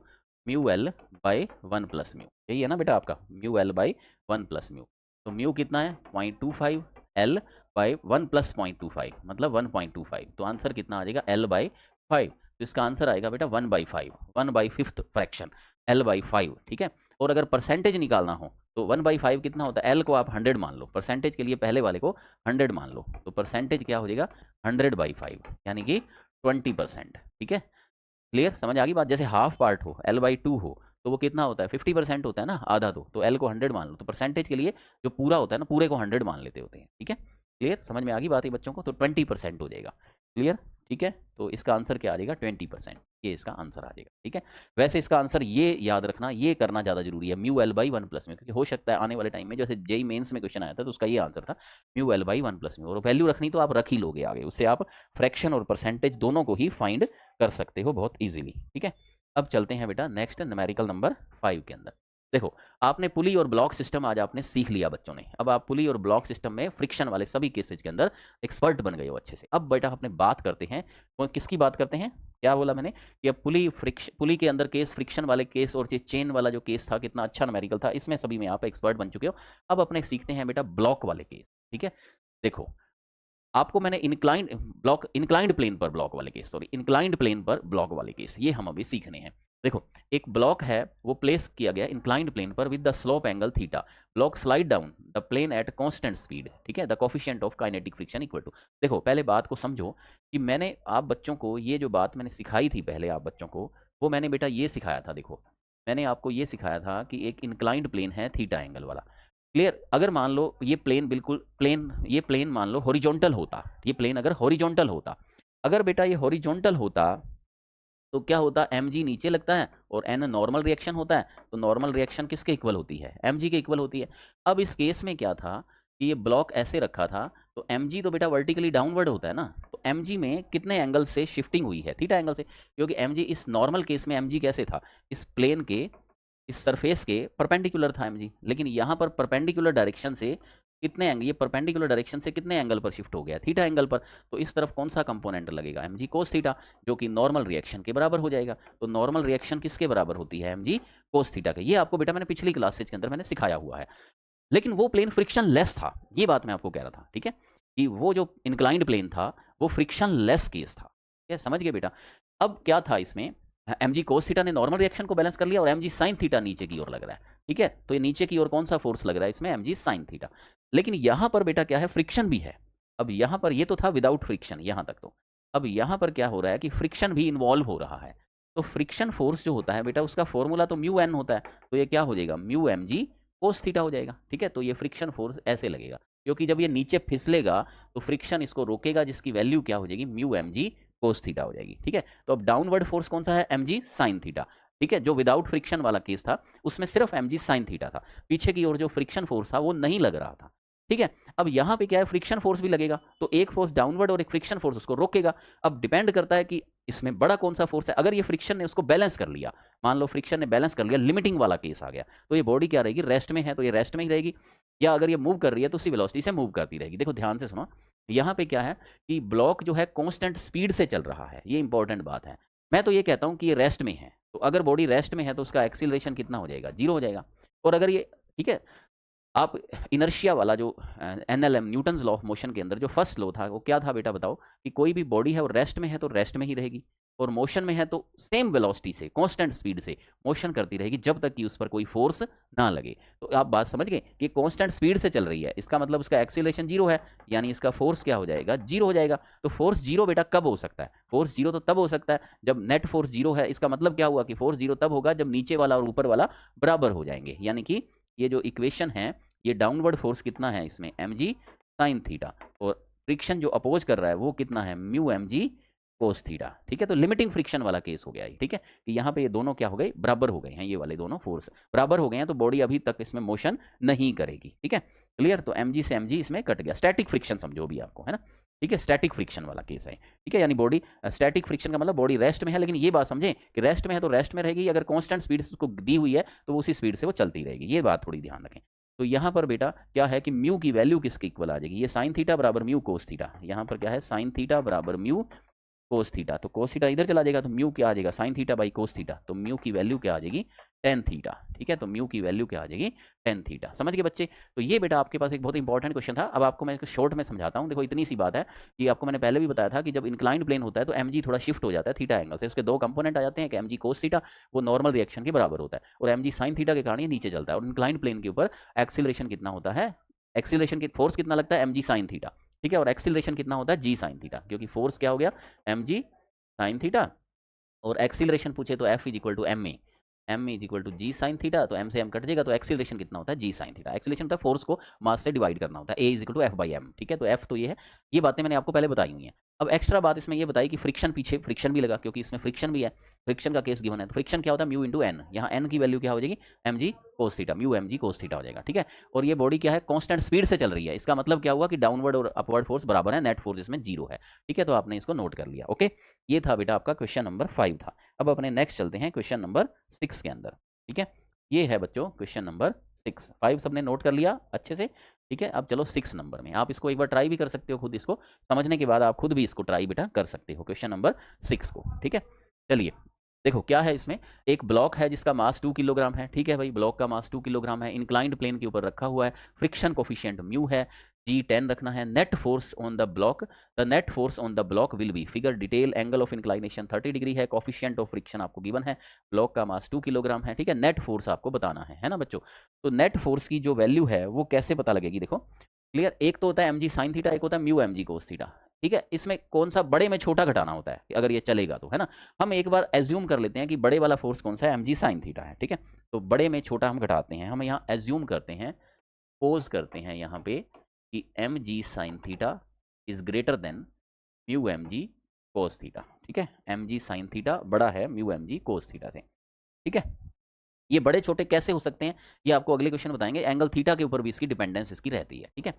mu L by 1 plus mu, यही है ना बेटा आपका, mu L by 1 plus mu. तो म्यू कितना है 0.25, एल बाई 1 प्लस 0.25 मतलब 1.25, तो आंसर कितना आ जाएगा, एल बाई 5। तो इसका आंसर आएगा बेटा 1/5, 1/5 फ्रैक्शन, एल बाई 5, ठीक है। और अगर परसेंटेज निकालना हो तो 1/5 कितना होता है, एल को आप 100 मान लो, परसेंटेज के लिए पहले वाले को 100 मान लो, तो परसेंटेज क्या हो जाएगा 100/5 यानी कि 20%। ठीक है, क्लियर, समझ आ गई बात। जैसे हाफ पार्ट हो L/2 हो तो वो कितना होता है 50% होता है ना, आधा दो, तो एल को 100 मान लो, तो परसेंटेज के लिए जो पूरा होता है ना पूरे को 100 मान लेते होते हैं। ठीक है, क्लियर, समझ में आ गई बात है बच्चों को, तो 20% हो जाएगा। क्लियर, ठीक है, तो इसका आंसर क्या आ जाएगा 20%, ये इसका आंसर आ जाएगा। ठीक है, वैसे इसका आंसर ये याद रखना, ये करना ज़्यादा जरूरी है, μL/1 में, क्योंकि हो सकता है आने वाले टाइम में जैसे जेई मेंस में क्वेश्चन आया था तो उसका ये आंसर था μL/1 में, और वैल्यू रखनी तो आप रख ही लोगे आगे, उससे आप फ्रैक्शन और परसेंटेज दोनों को ही फाइंड कर सकते हो बहुत ईजिली। ठीक है, अब चलते हैं बेटा नेक्स्ट न्यूमेरिकल नंबर 5 के अंदर। देखो, आपने पुली और ब्लॉक सिस्टम आज आपने सीख लिया बच्चों ने, अब आप पुली और ब्लॉक सिस्टम में फ्रिक्शन वाले सभी केसेज के अंदर एक्सपर्ट बन गए हो अच्छे से। अब बेटा अपने बात करते हैं, तो किसकी बात करते हैं, क्या बोला मैंने कि अब पुली के अंदर केस, फ्रिक्शन वाले केस और ये चेन वाला जो केस था कितना अच्छा न्यूमेरिकल था, इसमें सभी में आप एक्सपर्ट बन चुके हो। अब अपने सीखते हैं बेटा ब्लॉक वाले केस। ठीक है, देखो आपको मैंने इंक्लाइंड प्लेन पर ब्लॉक वाले केस, सॉरी इंक्लाइंड प्लेन पर ब्लॉक वाले केस, ये हम अभी सीखने हैं। देखो, एक ब्लॉक है वो प्लेस किया गया इंक्लाइंड प्लेन पर with the slope angle theta, block slide down the plane at constant speed. ठीक है, the coefficient of kinetic friction equal to, देखो पहले बात को समझो कि मैंने आप बच्चों को ये जो बात मैंने सिखाई थी पहले आप बच्चों को, वो मैंने बेटा ये सिखाया था। देखो, मैंने आपको ये सिखाया था कि एक इंक्लाइंड प्लेन है थीटा एंगल वाला। क्लियर, अगर मान लो ये प्लेन बिल्कुल प्लेन, ये प्लेन मान लो हॉरिजॉन्टल होता, ये प्लेन अगर हॉरिजॉन्टल होता, अगर बेटा ये हॉरिजॉन्टल होता तो क्या होता, mg नीचे लगता है और n नॉर्मल रिएक्शन होता है, तो नॉर्मल रिएक्शन किसके इक्वल होती है, mg के इक्वल होती है। अब इस केस में क्या था कि ये ब्लॉक ऐसे रखा था, तो mg तो बेटा वर्टिकली डाउनवर्ड होता है ना, तो mg में कितने एंगल से शिफ्टिंग हुई है, थीटा एंगल से, क्योंकि mg इस नॉर्मल केस में mg कैसे था, इस प्लेन के, इस सरफेस के परपेंडिकुलर था mg, लेकिन यहाँ पर परपेंडिकुलर डायरेक्शन से कितने एंगल, ये परपेंडिकुलर डायरेक्शन से कितने एंगल पर शिफ्ट हो गया, थीटा एंगल पर, तो इस तरफ कौन सा कंपोनेंट लगेगा, mg cos थीटा, जो कि नॉर्मल रिएक्शन के बराबर हो जाएगा। तो नॉर्मल रिएक्शन किसके बराबर होती है, mg cos थीटा के, ये आपको बेटा मैंने पिछली क्लासेज के अंदर मैंने सिखाया हुआ है। लेकिन वो प्लेन फ्रिक्शन लेस था, ये बात मैं आपको कह रहा था। ठीक है, कि वो जो इंक्लाइंड प्लेन था वो फ्रिक्शन लेस केस था। क्या समझ गए बेटा। अब क्या था इसमें, mg cos थीटा ने नॉर्मल रिएक्शन को बैलेंस कर लिया और mg sin थीटा नीचे की ओर लग रहा है। ठीक है, तो ये नीचे की ओर कौन सा फोर्स लग रहा है इसमें, mg sin थीटा। लेकिन यहां पर बेटा क्या है, फ्रिक्शन भी है। अब यहां पर ये तो था विदाउट फ्रिक्शन यहां तक तो, अब यहां पर क्या हो रहा है कि फ्रिक्शन भी इन्वॉल्व हो रहा है। तो फ्रिक्शन फोर्स जो होता है बेटा उसका फॉर्मूला तो म्यू एन होता है, तो ये क्या हो जाएगा म्यू mg cos थीटा हो जाएगा। ठीक है, तो ये फ्रिक्शन फोर्स ऐसे लगेगा, क्योंकि जब ये नीचे फिसलेगा तो फ्रिक्शन इसको रोकेगा, जिसकी वैल्यू क्या हो जाएगी म्यू mg cos थीटा हो जाएगी। ठीक है, तो अब डाउनवर्ड फोर्स कौन सा है, mg sin थीटा। ठीक है, जो विदाउट फ्रिक्शन वाला केस था उसमें सिर्फ mg sin थीटा था, पीछे की ओर जो फ्रिक्शन फोर्स था वो नहीं लग रहा था। ठीक है, अब यहाँ पे क्या है, फ्रिक्शन फोर्स भी लगेगा, तो एक फोर्स डाउनवर्ड और एक फ्रिक्शन फोर्स उसको रोकेगा। अब डिपेंड करता है कि इसमें बड़ा कौन सा फोर्स है। अगर ये फ्रिक्शन ने उसको बैलेंस कर लिया, मान लो फ्रिक्शन ने बैलेंस कर लिया, लिमिटिंग वाला केस आ गया, तो ये बॉडी क्या रहेगी, रेस्ट में है तो ये रेस्ट में ही रहेगी, या अगर ये मूव कर रही है तो उसी वेलोसिटी से मूव करती रहेगी। देखो ध्यान से सुनो, यहाँ पे क्या है कि ब्लॉक जो है कांस्टेंट स्पीड से चल रहा है, ये इंपॉर्टेंट बात है। मैं तो ये कहता हूँ कि ये रेस्ट में है, तो अगर बॉडी रेस्ट में है तो उसका एक्सीलरेशन कितना हो जाएगा, 0 हो जाएगा। और अगर ये, ठीक है, आप इनर्शिया वाला जो NLM Newton's law of motion के अंदर जो फर्स्ट लॉ था वो क्या था बेटा बताओ, कि कोई भी बॉडी है वो रेस्ट में है तो रेस्ट में ही रहेगी, और मोशन में है तो सेम वेलोसिटी से कांस्टेंट स्पीड से मोशन करती रहेगी जब तक कि उस पर कोई फोर्स ना लगे। तो आप बात समझ गए कि कांस्टेंट स्पीड से चल रही है, इसका मतलब उसका एक्सीलरेशन 0 है, यानी इसका फोर्स क्या हो जाएगा, 0 हो जाएगा। तो फोर्स 0 बेटा कब हो सकता है, फोर्स 0 तो तब हो सकता है जब नेट फोर्स 0 है। इसका मतलब क्या हुआ कि फोर्स 0 तब होगा जब नीचे वाला और ऊपर वाला बराबर हो जाएंगे, यानी कि ये जो इक्वेशन है, ये डाउनवर्ड फोर्स कितना है इसमें mg sin थीटा, और फ्रिक्शन जो अपोज कर रहा है वो कितना है म्यू mg cos थीटा। ठीक है, तो लिमिटिंग फ्रिक्शन वाला केस हो गया है। ठीक है, कि यहाँ पे ये दोनों क्या हो गए, बराबर हो गए हैं, ये वाले दोनों फोर्स बराबर हो गए हैं, तो बॉडी अभी तक इसमें मोशन नहीं करेगी। ठीक है, क्लियर, तो mg से mg इसमें कट गया, स्टैटिक फ्रिक्शन समझो भी आपको, है ना। ठीक है, स्टैटिक फ्रिक्शन वाला केस है। ठीक है, यानी बॉडी स्टैटिक फ्रिक्शन का मतलब बॉडी रेस्ट में है, लेकिन ये बात समझें कि रेस्ट में है तो रेस्ट में रहेगी, अगर कांस्टेंट स्पीड उसको दी हुई है तो उसी स्पीड से वो चलती रहेगी, ये बात थोड़ी ध्यान रखें। तो यहाँ पर बेटा क्या है कि म्यू की वैल्यू किसके इक्वल आ जाएगी, ये साइन थीटा बराबर म्यू कोस थीटा, यहाँ पर क्या है साइन थीटा बराबर म्यू कोस थीटा, तो कोस थीटा इधर चला जाएगा तो म्यू क्या आ जाएगा sign theta by cos theta, तो म्यू की वैल्यू क्या आ जाएगी टेन थीटा। ठीक है, तो म्यू की वैल्यू क्या आ जाएगी टेन थीटा। समझ गए बच्चे? तो ये बेटा आपके पास एक बहुत इंपॉर्टेंट क्वेश्चन था। अब आपको मैं इसको शॉर्ट में समझाता हूँ। देखो इतनी सी बात है कि आपको मैंने पहले भी बताया था कि जब इंक्लाइंड प्लेन होता है तो एम थोड़ा शिफ्ट हो जाता है थीटा एंगल से, उसके दो कंपोनेंट आ जाते हैं, एम जी कोस थीटा वो नॉर्मल रिएक्शन के बराबर होता है, और एम जी साइन थीटा के कारण ये नीचे चलता है, और इंक्लाइंड प्लेन के ऊपर एक्सीलरेशन कितना होता है, एक्सीलरेशन की फोर्स कितना लगता है एम जी साइन थीटा। ठीक है, और एक्सीलरेशन कितना होता है जी साइन थीटा, क्योंकि फोर्स क्या हो गया एम जी साइन थीटा, और एक्सीलरेशन पूछे तो F is equal to M is equal to G sine theta, तो एम से एम कट जाएगा, तो एक्सीलरेशन कितना होता है जी साइन थीटा। एक्सीलरेशन होता है फोर्स को मास से डिवाइड करना होता है, a is equal to F by M. ठीक है, तो एफ तो ये है, ये बातें मैंने आपको पहले बताई हुई हैं। अब एक्स्ट्रा बात इसमें ये बताई कि फ्रिक्शन, पीछे फ्रिक्शन भी लगा क्योंकि इसमें फ्रिक्शन भी है, फ्रिक्शन का केस गिवन है, तो फ्रिक्शन क्या होता है म्यू इंटू एन, यहाँ एन की वैल्यू क्या हो जाएगी एम जी cos theta, mu M G cos theta हो जाएगा। ठीक है, और ये बॉडी क्या है कांस्टेंट स्पीड से चल रही है, इसका मतलब क्या हुआ कि डाउनवर्ड और अपवर्ड फोर्स बराबर है, नेट फोर्स इसमें जीरो है। ठीक है, तो आपने इसको नोट कर लिया। ओके, ये था बेटा आपका क्वेश्चन नंबर 5 था। अब अपने नेक्स्ट चलते हैं क्वेश्चन नंबर 6 के अंदर। ठीक है, ये है बच्चों क्वेश्चन नंबर 6, 5 सबने नोट कर लिया अच्छे से। ठीक है, अब चलो 6 नंबर में, आप इसको एक बार ट्राई भी कर सकते हो, खुद इसको समझने के बाद आप खुद भी इसको ट्राई बेटा कर सकते हो क्वेश्चन नंबर 6 को। ठीक है, चलिए देखो क्या है इसमें, एक ब्लॉक है जिसका मास 2 किलोग्राम है। ठीक है भाई, ब्लॉक का मास 2 किलोग्राम है, इंक्लाइंड प्लेन के ऊपर रखा हुआ है, फ्रिक्शन कोफिशिएंट म्यू है, जी 10 रखना है, net force on the block, the net force on the block will be, figure detail, angle of inclination 30 degree है, कोफिशिएंट ऑफ फ्रिक्शन आपको गिवन है, ब्लॉक का मास 2 किलोग्राम है। ठीक है, नेट फोर्स आपको बताना है ना बच्चों। तो नेट फोर्स की जो वैल्यू है वो कैसे पता लगेगी, देखो क्लियर, एक तो होता है एम जी साइन थीटा, एक होता है mu M G cos theta. ठीक है, इसमें कौन सा बड़े में छोटा घटाना होता है अगर ये चलेगा तो, है ना। हम एक बार एज्यूम कर लेते हैं कि बड़े वाला फोर्स कौन सा है, एम जी साइन थीटा है। ठीक है, तो बड़े में छोटा हम घटाते हैं, हम यहाँ एज्यूम करते हैं, पोज करते हैं यहाँ पे कि M ji sine theta is greater than mu M G cos theta. ठीक है, एम जी साइन थीटा बड़ा है mu M G cos theta से। ठीक है, ये बड़े छोटे कैसे हो सकते हैं ये आपको अगले क्वेश्चन बताएंगे, एंगल थीटा के ऊपर भी इसकी डिपेंडेंस इसकी रहती है। ठीक है,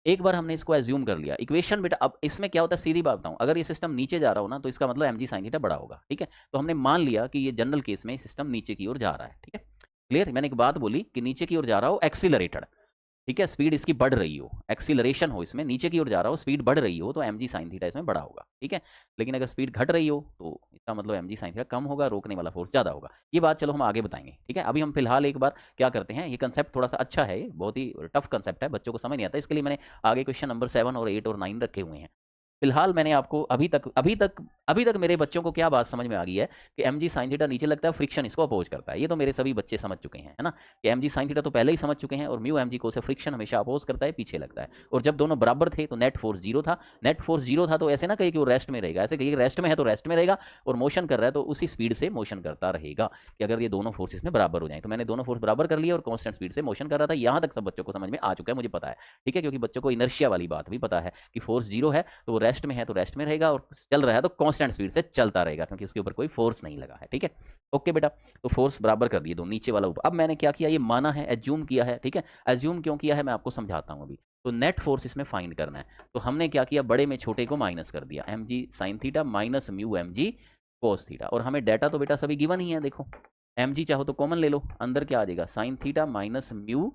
एक बार हमने इसको एज्यूम कर लिया इक्वेशन बेटा। अब इसमें क्या होता है, सीधी बात बताऊं, अगर ये सिस्टम नीचे जा रहा हो ना तो इसका मतलब एम जी साइन थीटा बड़ा होगा। ठीक है, तो हमने मान लिया कि ये जनरल केस में सिस्टम नीचे की ओर जा रहा है। ठीक है, क्लियर, मैंने एक बात बोली कि नीचे की ओर जा रहा हो एक्सीलरेटेड, ठीक है, स्पीड इसकी बढ़ रही हो, एक्सीलरेशन हो, इसमें नीचे की ओर जा रहा हो, स्पीड बढ़ रही हो, तो एम जी साइन थीटा इसमें बड़ा होगा। ठीक है, लेकिन अगर स्पीड घट रही हो तो इसका मतलब एम जी साइन थीटा कम होगा, रोकने वाला फोर्स ज़्यादा होगा। ये बात चलो हम आगे बताएंगे। ठीक है, अभी हम फिलहाल एक बार क्या करते हैं, ये कंसेप्ट थोड़ा सा अच्छा है, बहुत ही टफ कंसेप्ट है, बच्चों को समझ नहीं आता, इसके लिए मैंने आगे क्वेश्चन नंबर 7 और 8 और 9 रखे हुए हैं। फिलहाल मैंने आपको अभी तक मेरे बच्चों को क्या बात समझ में आ गई है कि एम जी साइन थीटा नीचे लगता है, फ्रिक्शन इसको अपोज करता है। ये तो मेरे सभी बच्चे समझ चुके हैं, है ना, कि एम जी साइन थीटा तो पहले ही समझ चुके हैं, और म्यू एम जी को से फ्रिक्शन हमेशा अपोज करता है, पीछे लगता है। और जब दोनों बराबर थे तो नेट फोर्स जीरो था, नेट फोर्स जीरो था तो ऐसे ना कहिए कि वो रेस्ट में रहेगा, ऐसे कहिए रेस्ट में है तो रेस्ट में रहेगा, और मोशन कर रहा है तो उसी स्पीड से मोशन करता रहेगा, कि अगर ये दोनों फोर्सेस में बराबर हो जाए। तो मैंने दोनों फोर्स बराबर कर लिया और कॉन्स्टेंट स्पीड से मोशन कर रहा था। यहाँ तक सब बच्चों को समझ में आ चुका है, मुझे पता है। ठीक है, क्योंकि बच्चों को इनर्शिया वाली बात भी पता है कि फोर्स जीरो है तो वो रेस्ट में है तो रेस्ट में रहेगा, और चल रहा है तो कांस्टेंट स्पीड से चलता रहेगा, क्योंकि उसके ऊपर कोई फोर्स नहीं लगा है। ठीक है, ओके बेटा, तो फोर्स बराबर कर दिए दो, नीचे वाला ऊपर। अब मैंने क्या किया, ये माना है, एज्यूम किया है। ठीक है, एज्यूम क्यों किया है मैं आपको समझाता हूं अभी। तो नेट फोर्स इसमें फाइंड करना है, तो हमने क्या किया, बड़े में छोटे को माइनस कर दिया, एम जी sine theta minus mu M G cos theta, और हमें डाटा तो बेटा सभी गिवन ही है। देखो एम जी चाहो तो कॉमन ले लो, अंदर क्या आ जाएगा, sign theta minus mu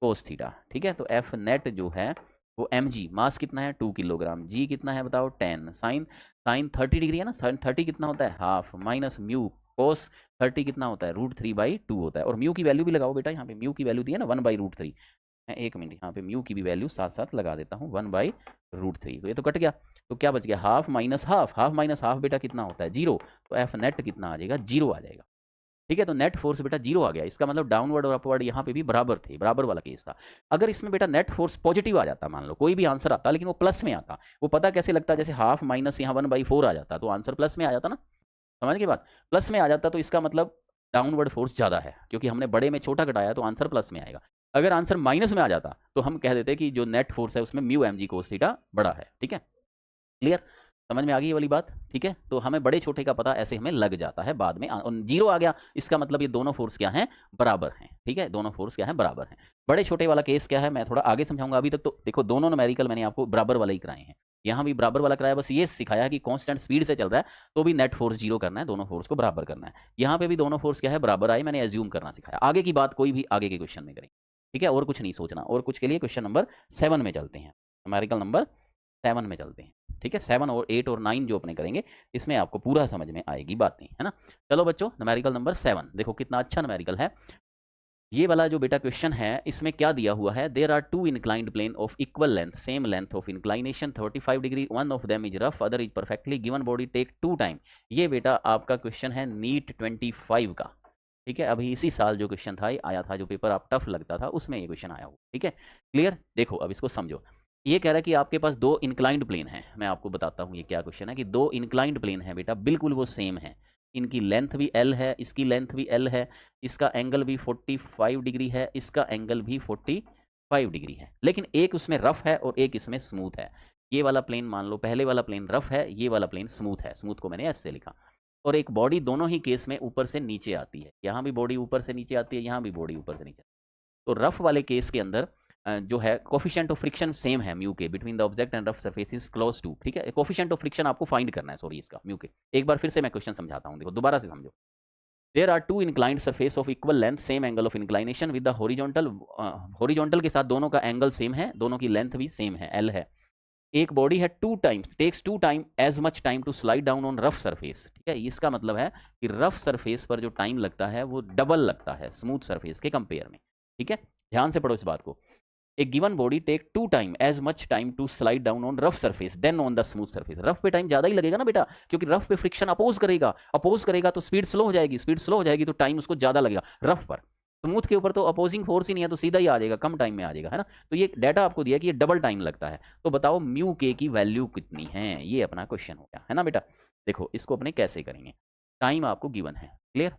cos theta. ठीक है, तो एफ नेट जो है वो एम जी, मास कितना है 2 किलोग्राम, जी कितना है बताओ 10, साइन साइन 30 डिग्री है ना, साइन 30 कितना होता है हाफ, माइनस म्यू कोस 30 कितना होता है √3/2 होता है। और म्यू की वैल्यू भी लगाओ बेटा, यहाँ पे म्यू की वैल्यू दी है ना 1/√3। मैं एक मिनट यहाँ पे म्यू की भी वैल्यू साथ साथ लगा देता हूँ, 1/√3, तो ये तो कट गया, तो क्या बच गया, half minus half, half minus half बेटा कितना होता है 0, तो एफ नेट कितना आ जाएगा 0 आ जाएगा। ठीक है, तो नेट फोर्स बेटा 0 आ गया, इसका मतलब डाउनवर्ड और अपवर्ड यहाँ पे भी बराबर थे, बराबर वाला केस था। अगर इसमें बेटा नेट फोर्स पॉजिटिव आ जाता, मान लो कोई भी आंसर आता लेकिन वो प्लस में आता, वो पता कैसे लगता, जैसे हाफ माइनस यहाँ 1/4 आ जाता तो आंसर प्लस में आ जाता ना, समझ के बाद, प्लस में आ जाता तो इसका मतलब डाउनवर्ड फोर्स ज़्यादा है, क्योंकि हमने बड़े में छोटा घटाया तो आंसर प्लस में आएगा। अगर आंसर माइनस में आ जाता तो हम कह देते कि जो नेट फोर्स है उसमें mu M G cos theta बड़ा है। ठीक है, क्लियर, समझ में आ गई ये वाली बात। ठीक है, तो हमें बड़े छोटे का पता ऐसे हमें लग जाता है बाद में, और 0 आ गया, इसका मतलब ये दोनों फोर्स क्या हैं, बराबर हैं। ठीक है, दोनों फोर्स क्या हैं, बराबर हैं। बड़े छोटे वाला केस क्या है मैं थोड़ा आगे समझाऊंगा, अभी तक तो देखो दोनों न्यूमेरिकल मैंने आपको बराबर वाला ही कराए हैं, यहाँ भी बराबर वाला कराया, बस ये सिखाया कि कांस्टेंट स्पीड से चल रहा है तो भी नेट फोर्स 0 करना है, दोनों फोर्स को बराबर करना है। यहाँ पे भी दोनों फोर्स क्या है, बराबर आए, मैंने एज्यूम करना सिखाया। आगे की बात कोई भी आगे के क्वेश्चन में करें। ठीक है, और कुछ नहीं सोचना, और कुछ के लिए क्वेश्चन नंबर 7 में चलते हैं, न्यूमेरिकल नंबर 7 में चलते हैं। ठीक है। 7 और 8 और 9 जो अपने करेंगे इसमें आपको पूरा समझ में आएगी बातें, है ना। चलो बच्चों, न्यूमेरिकल नंबर 7 देखो कितना अच्छा न्यूमेरिकल है। ये वाला जो बेटा क्वेश्चन है इसमें क्या दिया हुआ है, there are two inclined plane of equal length, same length of inclination 35 degree, one of them is rough other is perfectly given body take two time. ये बेटा आपका क्वेश्चन है नीट 25 का, ठीक है। अभी इसी साल जो क्वेश्चन था ये आया था, जो पेपर आप टफ लगता था उसमें ये क्वेश्चन आया हुआ, ठीक है। क्लियर। देखो अब इसको समझो। ये कह रहा है कि आपके पास दो इंक्लाइंड प्लेन है। मैं आपको बताता हूँ ये क्या क्वेश्चन है, कि दो इंक्लाइंड प्लेन है बेटा, बिल्कुल वो सेम है। इनकी लेंथ भी एल है, इसकी लेंथ भी एल है, इसका एंगल भी 45 डिग्री है, इसका एंगल भी 45 डिग्री है, लेकिन एक उसमें रफ है और एक इसमें स्मूथ है। ये वाला प्लेन मान लो, पहले वाला प्लेन रफ है, ये वाला प्लेन स्मूथ है। स्मूथ को मैंने एस से लिखा। और एक बॉडी दोनों ही केस में ऊपर से नीचे आती है, यहाँ भी बॉडी ऊपर से नीचे आती है, यहाँ भी बॉडी ऊपर से नीचे। तो रफ वाले केस के अंदर जो है कोफिशिएंट ऑफ फ्रिक्शन सेम है म्यू के, between the object and rough surface is close to, ठीक है। कोफिशिएंट ऑफ फ्रिक्शन आपको फाइंड करना है, सॉरी, इसका म्यू के। एक बार फिर से मैं क्वेश्चन समझाता हूँ, देखो दोबारा से समझो। There are two inclined surface of equal length, same angle of inclination with the horizontal, horizontal के साथ दोनों का एंगल सेम है, दोनों की लेंथ भी सेम है, एल है। एक बॉडी है two times, takes two time as much time to slide down on rough surface, ठीक है। इसका मतलब है कि रफ सरफेस पर जो टाइम लगता है वो डबल लगता है स्मूथ सरफेस के कंपेयर में, ठीक है। ध्यान से पढ़ो इस बात को। A given body take two time as much time to slide down on rough surface then on the smooth surface। Rough पे टाइम ज्यादा ही लगेगा ना बेटा, क्योंकि रफ पे फ्रिक्शन अपोज करेगा तो स्पीड स्लो हो जाएगी, स्पीड स्लो हो जाएगी तो टाइम उसको ज्यादा लगेगा रफ पर। स्मूथ के ऊपर तो अपोजिंग फोर्स ही नहीं है, तो सीधा ही आ जाएगा, कम टाइम में आ जाएगा, है ना। तो ये डाटा आपको दिया कि ये डबल टाइम लगता है। तो बताओ म्यू के की वैल्यू कितनी है, ये अपना क्वेश्चन हो गया, है ना बेटा। देखो इसको अपने कैसे करेंगे, टाइम आपको गिवन है, क्लियर,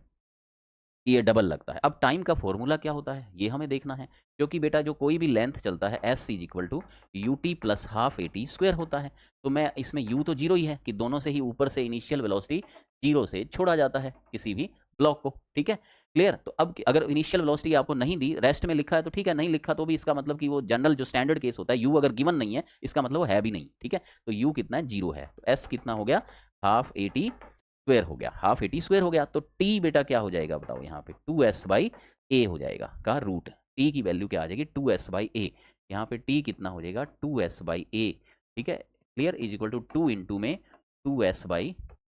ये डबल लगता है। अब टाइम का फॉर्मूला क्या होता है ये हमें देखना है, क्योंकि बेटा जो कोई भी लेंथ चलता है S is equal to U T plus half A T square होता है। तो मैं इसमें यू तो जीरो ही है, कि दोनों से ही ऊपर से इनिशियल वेलोसिटी जीरो से छोड़ा जाता है किसी भी ब्लॉक को, ठीक है। क्लियर। तो अब अगर इनिशियल वेलोसिटी आपको नहीं दी, रेस्ट में लिखा है तो ठीक है, नहीं लिखा तो भी इसका मतलब कि वो जनरल जो स्टैंडर्ड केस होता है, यू अगर गिवन नहीं है इसका मतलब वो है भी नहीं, ठीक है। तो यू कितना है, जीरो है। तो एस कितना हो गया, हाफ ए टी स्क्वायर हो गया, हाफ ए टी स्क्वायर हो गया। तो टी बेटा क्या हो जाएगा बताओ, यहाँ पे 2s बाई ए हो जाएगा का रूट। टी की वैल्यू क्या आ जाएगी, 2s बाई ए। यहाँ पे टी कितना हो जाएगा, 2s बाई ए, ठीक है। Clear. Is equal to 2 into में 2s बाई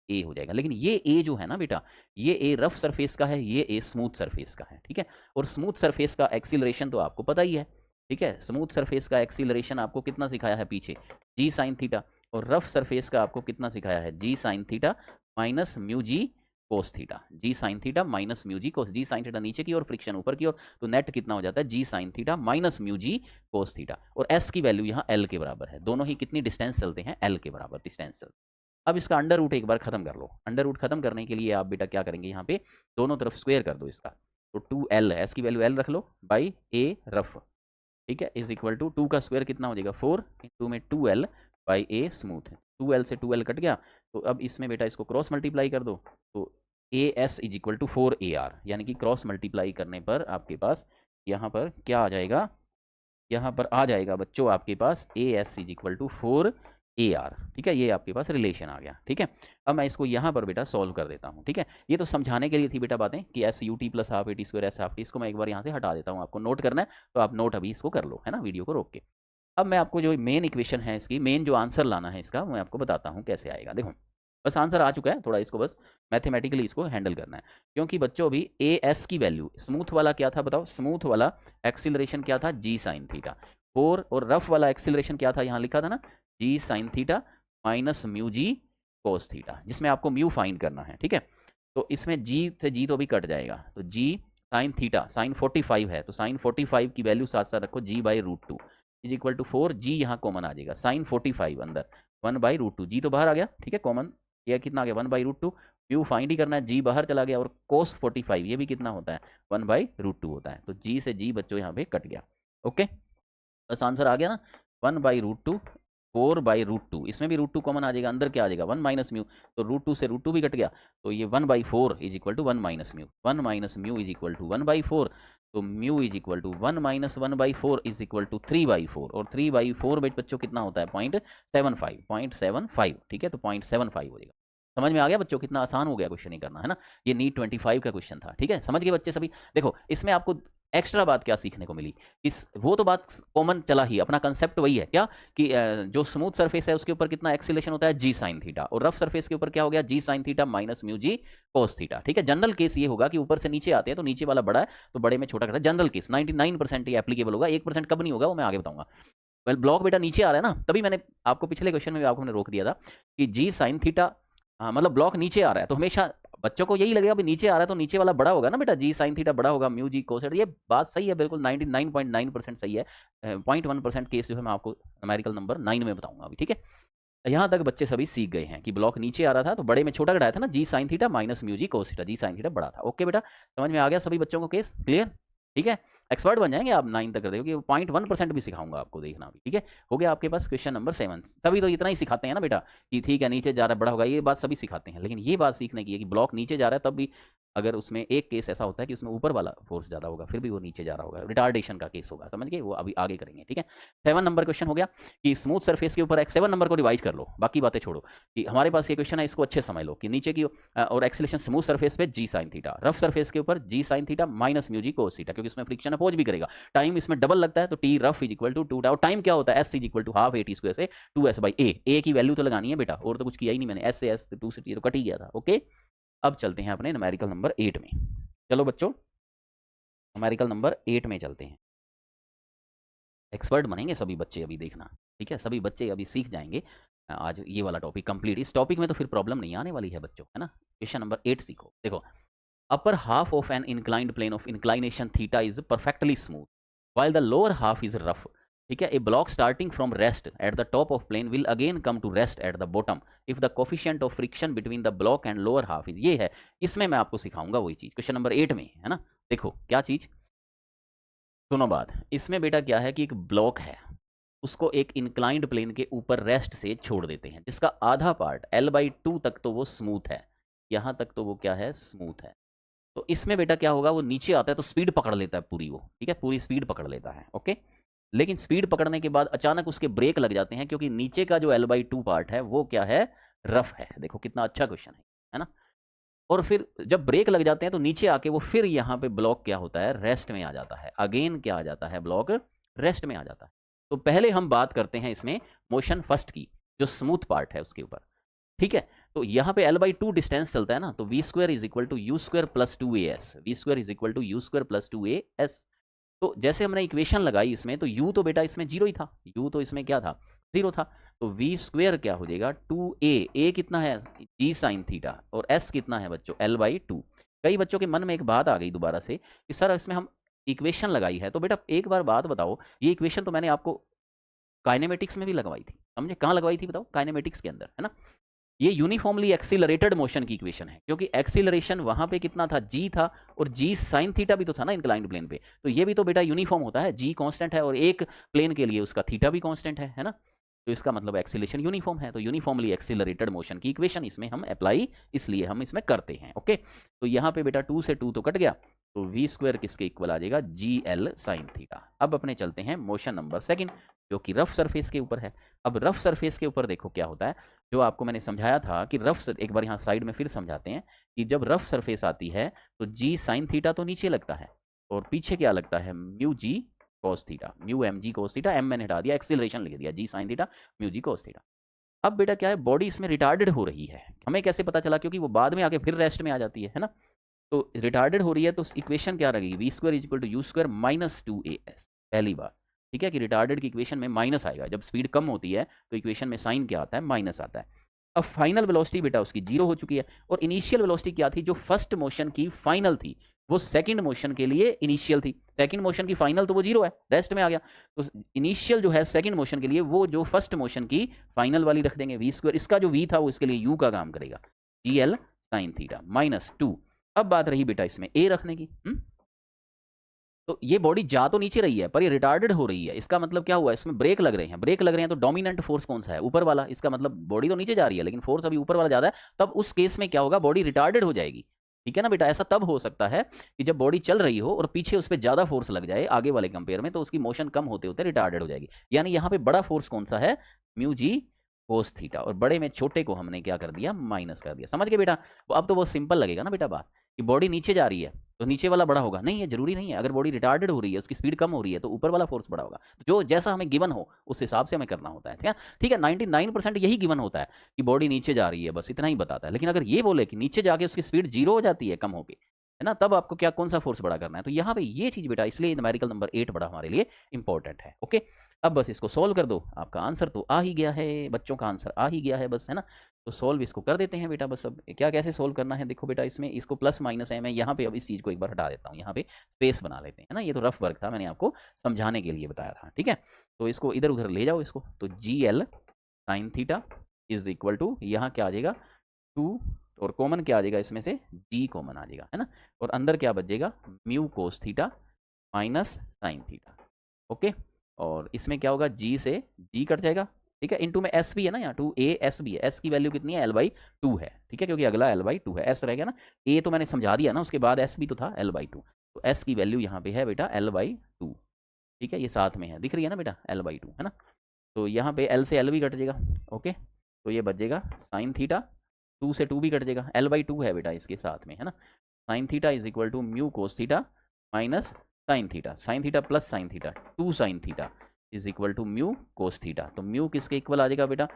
ए हो जाएगा। लेकिन ये ए जो है ना बेटा, ये ए रफ सरफेस का है, ये ए स्मूथ सरफेस का है, ठीक है। और स्मूथ सरफेस का एक्सीलरेशन तो आपको पता ही है, ठीक है। स्मूथ सरफेस का एक्सीलरेशन आपको कितना सिखाया है पीछे, जी साइन थीटा। और रफ सरफेस का आपको कितना सिखाया है, G sine theta minus mu g cos theta, जी sine theta minus mu g कोस, जी साइन थीटा नीचे की ओर, फ्रिक्शन ऊपर की ओर, तो नेट कितना हो जाता है, G sine theta minus mu g cos theta. और एस की वैल्यू यहाँ एल के बराबर है, दोनों ही कितनी डिस्टेंस चलते हैं, एल के बराबर डिस्टेंस चलते हैं। अब इसका अंडर रूट एक बार खत्म कर लो। अंडर रूट खत्म करने के लिए आप बेटा क्या करेंगे, यहाँ पे दोनों तरफ स्क्वायर कर दो इसका। तो 2l, एस की वैल्यू एल रख लो, बाई ए रफ, ठीक है, इज इक्वल टू 2 का स्क्वायर कितना हो जाएगा 4 इंटू में 2l बाई ए स्मूथ है। 2l से 2l कट गया, तो अब इसमें बेटा इसको क्रॉस मल्टीप्लाई कर दो। तो A S is equal to 4 AR, यानी कि क्रॉस मल्टीप्लाई करने पर आपके पास यहाँ पर क्या आ जाएगा, यहाँ पर आ जाएगा बच्चों आपके पास a S is equal to 4 AR, ठीक है। ये आपके पास रिलेशन आ गया, ठीक है। अब मैं इसको यहाँ पर बेटा सॉल्व कर देता हूँ, ठीक है। ये तो समझाने के लिए थी बेटा बातें कि S U T plus half A T square S half T, इसको मैं एक बार यहाँ से हटा देता हूँ, आपको नोट करना है तो आप नोट अभी इसको कर लो, है ना, वीडियो को रोक के। अब मैं आपको जो मेन इक्वेशन है इसकी, मेन जो आंसर लाना है इसका, मैं आपको बताता हूँ कैसे आएगा। देखो बस आंसर आ चुका है, थोड़ा इसको बस मैथमेटिकली इसको हैंडल करना है, क्योंकि बच्चों अभी ए एस की वैल्यू, स्मूथ वाला क्या था बताओ, स्मूथ वाला एक्सीलरेशन क्या था, जी साइन थीटा 4, और रफ वाला एक्सीलरेशन क्या था, यहाँ लिखा था ना, जी sine theta minus mu g cos theta, जिसमें आपको म्यू फाइंड करना है, ठीक है। तो इसमें जी से जी तो भी कट जाएगा, तो जी साइन थीटा, साइन 45 है तो साइन 45 की वैल्यू साथ साथ रखो, g by root two is equal to 4, g यहाँ कॉमन आ जाएगा, साइन 45 अंदर 1 बाई रूट टू, जी तो बाहर आ गया, ठीक है, कॉमन, यह कितना आ गया 1 by root two, mu find ही करना है, जी बाहर चला गया, और कोस 45 ये भी कितना होता है 1 बाई रूट टू होता है। तो जी से जी बच्चों यहाँ पे कट गया, ओके, बस आंसर आ गया ना, 1 by root two 4 by root two, इसमें भी रूट टू कॉमन आ जाएगा, अंदर क्या आ जाएगा 1 माइनस म्यू, तो रूट टू से रूट टू भी कट गया, तो ये 1 by 4 is equal to 1 minus mu, 1 minus mu is equal to 1 by 4, तो mu is equal to 1 minus 1 by 4 is equal to 3 by 4, और 3 बाई 4 बच्चों कितना होता है 0.75, ठीक है, तो 0.75 हो जाएगा। समझ में आ गया बच्चों, कितना आसान हो गया क्वेश्चन ही करना, है ना। ये नीट 25 का क्वेश्चन था, ठीक है, समझ गए बच्चे सभी। देखो इसमें आपको एक्स्ट्रा बात क्या सीखने को मिली, इस वो तो बात कॉमन चला ही, अपना कंसेप्ट वही है क्या कि जो स्मूथ सरफेस है उसके ऊपर कितना एक्सीलरेशन होता है जी साइन थीटा, और रफ सरफेस के ऊपर क्या हो गया जी sine theta minus mu g cos theta. ठीक है, जनरल केस ये होगा कि ऊपर से नीचे आते हैं तो नीचे वाला बड़ा है तो बड़े में छोटा करता है, जनरल केस 99% ये एप्लीकेबल होगा, 1% कब नहीं होगा वो मैं आगे बताऊंगा। वेल ब्लॉक बेटा नीचे आ रहा है ना, तभी मैंने आपको पिछले क्वेश्चन में भी आपको मैंने रोक दिया था कि जी साइन थीटा, मतलब ब्लॉक नीचे आ रहा है तो हमेशा बच्चों को यही लगेगा भी नीचे आ रहा है तो नीचे वाला बड़ा होगा ना बेटा, जी साइन थीटा बड़ा होगा म्यू जी कोस थीटा, ये बात सही है बिल्कुल 99.9% सही है। 0.1% केस जो है मैं आपको न्यूमेरिकल नंबर 9 में बताऊंगा अभी। ठीक है, यहाँ तक बच्चे सभी सीख गए हैं कि ब्लॉक नीचे आ रहा था तो बड़े में छोटा घटाया था ना, जी sine theta minus mu g cos theta, जी साइन थीटा बड़ा था। ओके बेटा, समझ में आ गया सभी बच्चों को केस क्लियर? ठीक है, एक्सपर्ट बन जाएंगे आप 9 तक कर देखो, 0.1% भी सिखाऊंगा आपको, देखना भी। ठीक है, हो गया आपके पास क्वेश्चन नंबर 7। सभी तो इतना ही सिखाते हैं ना बेटा कि ठीक है नीचे जा रहा है बड़ा होगा, ये बात सभी सिखाते हैं, लेकिन ये बात सीखने की है कि ब्लॉक नीचे जा रहा है तब भी अगर उसमें एक केस ऐसा होता है कि उसमें ऊपर वाला फोर्स ज़्यादा होगा फिर भी वो नीचे जा रहा होगा, रिटार्डेशन का केस होगा, समझ गए? वो अभी आगे करेंगे। ठीक है, 7 नंबर क्वेश्चन हो गया कि स्मूथ सरफेस के ऊपर 7 नंबर को रिवाइज कर लो, बाकी बातें छोड़ो, कि हमारे पास ये क्वेश्चन है इसको अच्छे समझ लो कि नीचे की और एक्सीलरेशन स्मूथ सरफेस पे जी साइन थीटा, रफ सरफेस के ऊपर जी sine theta minus mu g cos theta, क्योंकि इसमें फ्रिक्शन अपोज भी करेगा, टाइम इसमें डबल लगता है तो T rough is equal to 2 tau, time क्या होता है S is equal to half A T square से 2s बाई ए की वैल्यू तो लगानी है बेटा, और तो कुछ किया ही नहीं मैंने, एस से एस 2 से टी तो कट ही गया था। ओके, अब चलते हैं अपने न्यूमेरिकल नंबर 8 में। चलो बच्चों न्यूमेरिकल नंबर 8 में चलते हैं, एक्सपर्ट बनेंगे सभी बच्चे अभी देखना। ठीक है, सभी बच्चे अभी सीख जाएंगे आज ये वाला टॉपिक कंप्लीट, इस टॉपिक में तो फिर प्रॉब्लम नहीं आने वाली है बच्चों, है ना। क्वेश्चन नंबर 8 सीखो, देखो upper half of an inclined plane of inclination theta is perfectly smooth while the lower half is rough। ठीक है, a block starting from rest at the top of plane will again come to rest at the bottom if the coefficient of friction between the block and lower half is, ये है, इसमें मैं आपको सिखाऊंगा वही चीज क्वेश्चन नंबर 8 में, है ना। देखो क्या चीज, सुनो बात, इसमें बेटा क्या है कि एक ब्लॉक है उसको एक इंक्लाइंड प्लेन के ऊपर रेस्ट से छोड़ देते हैं, जिसका आधा पार्ट L/2 तक तो वो स्मूथ है, यहां तक तो वो क्या है स्मूथ है। तो इसमें बेटा क्या होगा, वो नीचे आता है तो स्पीड पकड़ लेता है पूरी, वो ठीक है पूरी स्पीड पकड़ लेता है। ओके, लेकिन स्पीड पकड़ने के बाद अचानक उसके ब्रेक लग जाते हैं क्योंकि नीचे का जो L/2 पार्ट है वो क्या है रफ है। देखो कितना अच्छा क्वेश्चन है ना। और फिर जब ब्रेक लग जाते हैं तो नीचे आके वो फिर यहाँ पे ब्लॉक क्या होता है रेस्ट में आ जाता है, अगेन क्या आ जाता है ब्लॉक रेस्ट में आ जाता है। तो पहले हम बात करते हैं इसमें मोशन फर्स्ट की, जो स्मूथ पार्ट है उसके ऊपर। ठीक है, तो यहाँ पे L/2 डिस्टेंस चलता है ना, तो v square is equal to u square plus 2as, v square is equal to u square plus 2as। तो जैसे हमने इक्वेशन लगाई इसमें तो u तो बेटा इसमें जीरो ही था, u तो इसमें क्या था जीरो था, तो वी स्क्वायर क्या हो जाएगा 2a कितना है जी साइन थीटा, और s कितना है बच्चों L/2। कई बच्चों के मन में एक बात आ गई दोबारा से कि सर इसमें हम इक्वेशन लगाई है, तो बेटा एक बार बात बताओ, ये इक्वेशन तो मैंने आपको काइनेमेटिक्स में भी लगवाई थी, समझे कहाँ लगवाई थी बताओ, काइनेमेटिक्स के अंदर, है ना। ये यूनिफॉर्मली एक्सीलरेटेड मोशन की इक्वेशन है, क्योंकि एक्सीलरेशन वहां पे कितना था जी था, और जी साइन थीटा भी तो था ना इंक्लाइंड प्लेन पे, तो ये भी तो बेटा यूनिफॉर्म होता है, जी कांस्टेंट है और एक प्लेन के लिए उसका थीटा भी कांस्टेंट है ना। तो इसका मतलब एक्सीलरेशन यूनिफॉर्म है, तो यूनिफॉर्मली एक्सीलरेटेड मोशन की इक्वेशन इसमें हम अप्लाई इसलिए हम इसमें करते हैं। ओके, तो यहाँ पे बेटा 2 से 2 तो कट गया, तो वी स्क्वायर किसके इक्वल आ जाएगा जी एल साइन थीटा। अब अपने चलते हैं मोशन नंबर सेकंड, जो कि रफ सरफेस के ऊपर है। अब रफ सरफेस के ऊपर देखो क्या होता है, जो आपको मैंने समझाया था कि एक बार यहाँ साइड में फिर समझाते हैं कि जब रफ सरफेस आती है तो जी साइन थीटा तो नीचे लगता है और पीछे क्या लगता है mu g cos theta, mu M g cos theta, m मैंने हटा दिया एक्सीलरेशन लिख दिया g sine theta mu g cos theta. अब बेटा क्या है बॉडी इसमें रिटार्डेड हो रही है, हमें कैसे पता चला, क्योंकि वो बाद में आके फिर रेस्ट में आ जाती है ना। तो रिटार्डेड हो रही है तो इक्वेशन क्या रहेगी v square is equal to u square minus 2as, पहली बार। ठीक है कि रिटार्डेड की इक्वेशन में माइनस आएगा, जब स्पीड कम होती है तो इक्वेशन में साइन क्या आता है माइनस आता है। अब फाइनल वेलोसिटी बेटा उसकी जीरो हो चुकी है, और इनिशियल वेलोसिटी क्या थी, जो फर्स्ट मोशन की फाइनल थी वो सेकंड मोशन के लिए इनिशियल थी, सेकंड मोशन की फाइनल तो वो जीरो है रेस्ट में आ गया, तो इनिशियल जो है सेकंड मोशन के लिए वो जो फर्स्ट मोशन की फाइनल वाली रख देंगे वी स्क्वायर, इसका जो वी था वो इसके लिए यू का काम करेगा जी एल साइन थीटा माइनस 2। अब बात रही बेटा इसमें ए रखने की। तो ये बॉडी जा तो नीचे रही है पर ये रिटार्डेड हो रही है, इसका मतलब क्या हुआ, इसमें ब्रेक लग रहे हैं, ब्रेक लग रहे हैं तो डोमिनेंट फोर्स कौन सा है ऊपर वाला, इसका मतलब बॉडी तो नीचे जा रही है लेकिन फोर्स अभी ऊपर वाला ज्यादा है, तब उस केस में क्या होगा बॉडी रिटार्डेड हो जाएगी। ठीक है ना बेटा, ऐसा तब हो सकता है कि जब बॉडी चल रही हो और पीछे उस पर ज्यादा फोर्स लग जाए आगे वाले कंपेयर में, तो उसकी मोशन कम होते होते रिटार्डेड हो जाएगी। यानी यहाँ पे बड़ा फोर्स कौन सा है म्यू जी कोस थीटा, और बड़े में छोटे को हमने क्या कर दिया माइनस कर दिया, समझ गए बेटा। अब तो वो सिंपल लगेगा ना बेटा बात, कि बॉडी नीचे जा रही है तो नीचे वाला बड़ा होगा? नहीं, ये जरूरी नहीं है। अगर बॉडी रिटार्डेड हो रही है, उसकी स्पीड कम हो रही है, तो ऊपर वाला फोर्स बड़ा होगा। जो जैसा हमें गिवन हो उस हिसाब से हमें करना होता है। ठीक है, ठीक है। 99% यही गिवन होता है कि बॉडी नीचे जा रही है, बस इतना ही बताता है। लेकिन अगर ये बोले कि नीचे जाके उसकी स्पीड जीरो हो जाती है, कम होके, है ना, तब आपको क्या कौन सा फोर्स बड़ा करना है। तो यहाँ पे ये चीज बेटा, इसलिए न्यूमेरिकल नंबर 8 बड़ा हमारे लिए इंपॉर्टेंट है। ओके, अब बस इसको सोल्व कर दो, आपका आंसर तो आ ही गया है, बच्चों का आंसर आ ही गया है बस, है ना। तो सोल्व इसको कर देते हैं बेटा। बस अब क्या कैसे सोल्व करना है, देखो बेटा, इसमें इसको प्लस माइनस है, मैं यहाँ पे अब इस चीज़ को एक बार हटा देता हूँ, यहाँ पे स्पेस बना लेते हैं, है ना। ये तो रफ वर्क था, मैंने आपको समझाने के लिए बताया था। ठीक है, तो इसको इधर उधर ले जाओ इसको, तो g l sine theta is equal to, यहाँ क्या आ जाएगा 2, और कॉमन क्या आ जाएगा इसमें से, जी कॉमन आ जाएगा, है ना। और अंदर क्या बचेगा, mu cos theta minus sine theta. Okay, और इसमें क्या होगा, जी से जी कट जाएगा। ठीक है, इनटू में एस भी है ना, यहाँ 2a भी है। एस की वैल्यू कितनी है, L/2 है। ठीक है, क्योंकि अगला L/2 है, एस रह गया ना। ए तो मैंने समझा दिया ना, उसके बाद एस भी तो था L/2, तो एस की वैल्यू यहाँ पे है बेटा L/2। ठीक है, ये साथ में है, दिख रही है ना बेटा, L/2, है ना। तो यहाँ पे एल से एल भी कट जाएगा। ओके, तो ये बच जाएगा साइन थीटा, 2 से 2 भी कट जाएगा, L/2 है बेटा इसके साथ में, है ना। Sine theta is equal to mu cos theta minus sine theta plus sine theta, 2 sine theta is equal to mu cos theta. तो म्यू किसके इक्वल आ जाएगा बेटा,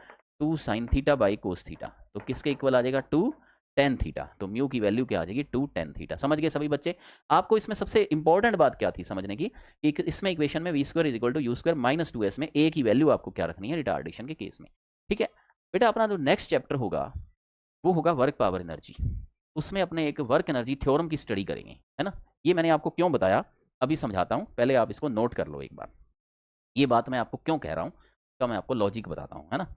2 sine theta by cos theta. तो किसके इक्वल आ जाएगा, 2 टेन थीटा। तो म्यू की वैल्यू क्या आ जाएगी, 2 टेन थीटा। समझ गए सभी बच्चे। आपको इसमें सबसे इंपॉर्टेंट बात क्या थी समझने की, कि इसमें इक्वेशन में वी² is equal to u square minus 2s में ए की वैल्यू आपको क्या रखनी है रिटार्डेशन के केस में। ठीक है बेटा, अपना जो नेक्स्ट चैप्टर होगा वो होगा वर्क पावर एनर्जी। उसमें अपने एक वर्क एनर्जी थ्योरम की स्टडी करेंगे, है ना। ये मैंने आपको क्यों बताया अभी समझाता हूँ, पहले आप इसको नोट कर लो एक बार। ये बात मैं आपको क्यों कह रहा हूँ, तो मैं आपको लॉजिक बताता हूँ, है ना।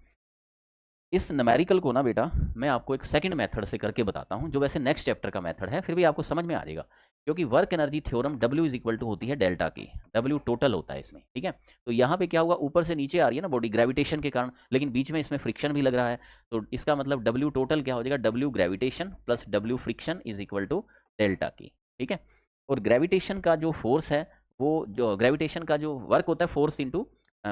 इस न्यूमेरिकल को ना बेटा मैं आपको एक सेकंड मेथड से करके बताता हूँ, जो वैसे नेक्स्ट चैप्टर का मेथड है, फिर भी आपको समझ में आ जाएगा। क्योंकि work energy theorem W is equal to होती है डेल्टा की, W टोटल होता है इसमें। ठीक है, तो यहाँ पे क्या हुआ, ऊपर से नीचे आ रही है ना बॉडी ग्रेविटेशन के कारण, लेकिन बीच में इसमें फ्रिक्शन भी लग रहा है। तो इसका मतलब W टोटल क्या हो जाएगा, W gravitation plus W friction is equal to delta की। ठीक है, और ग्रेविटेशन का जो फोर्स है, वो जो ग्रेविटेशन का जो वर्क होता है,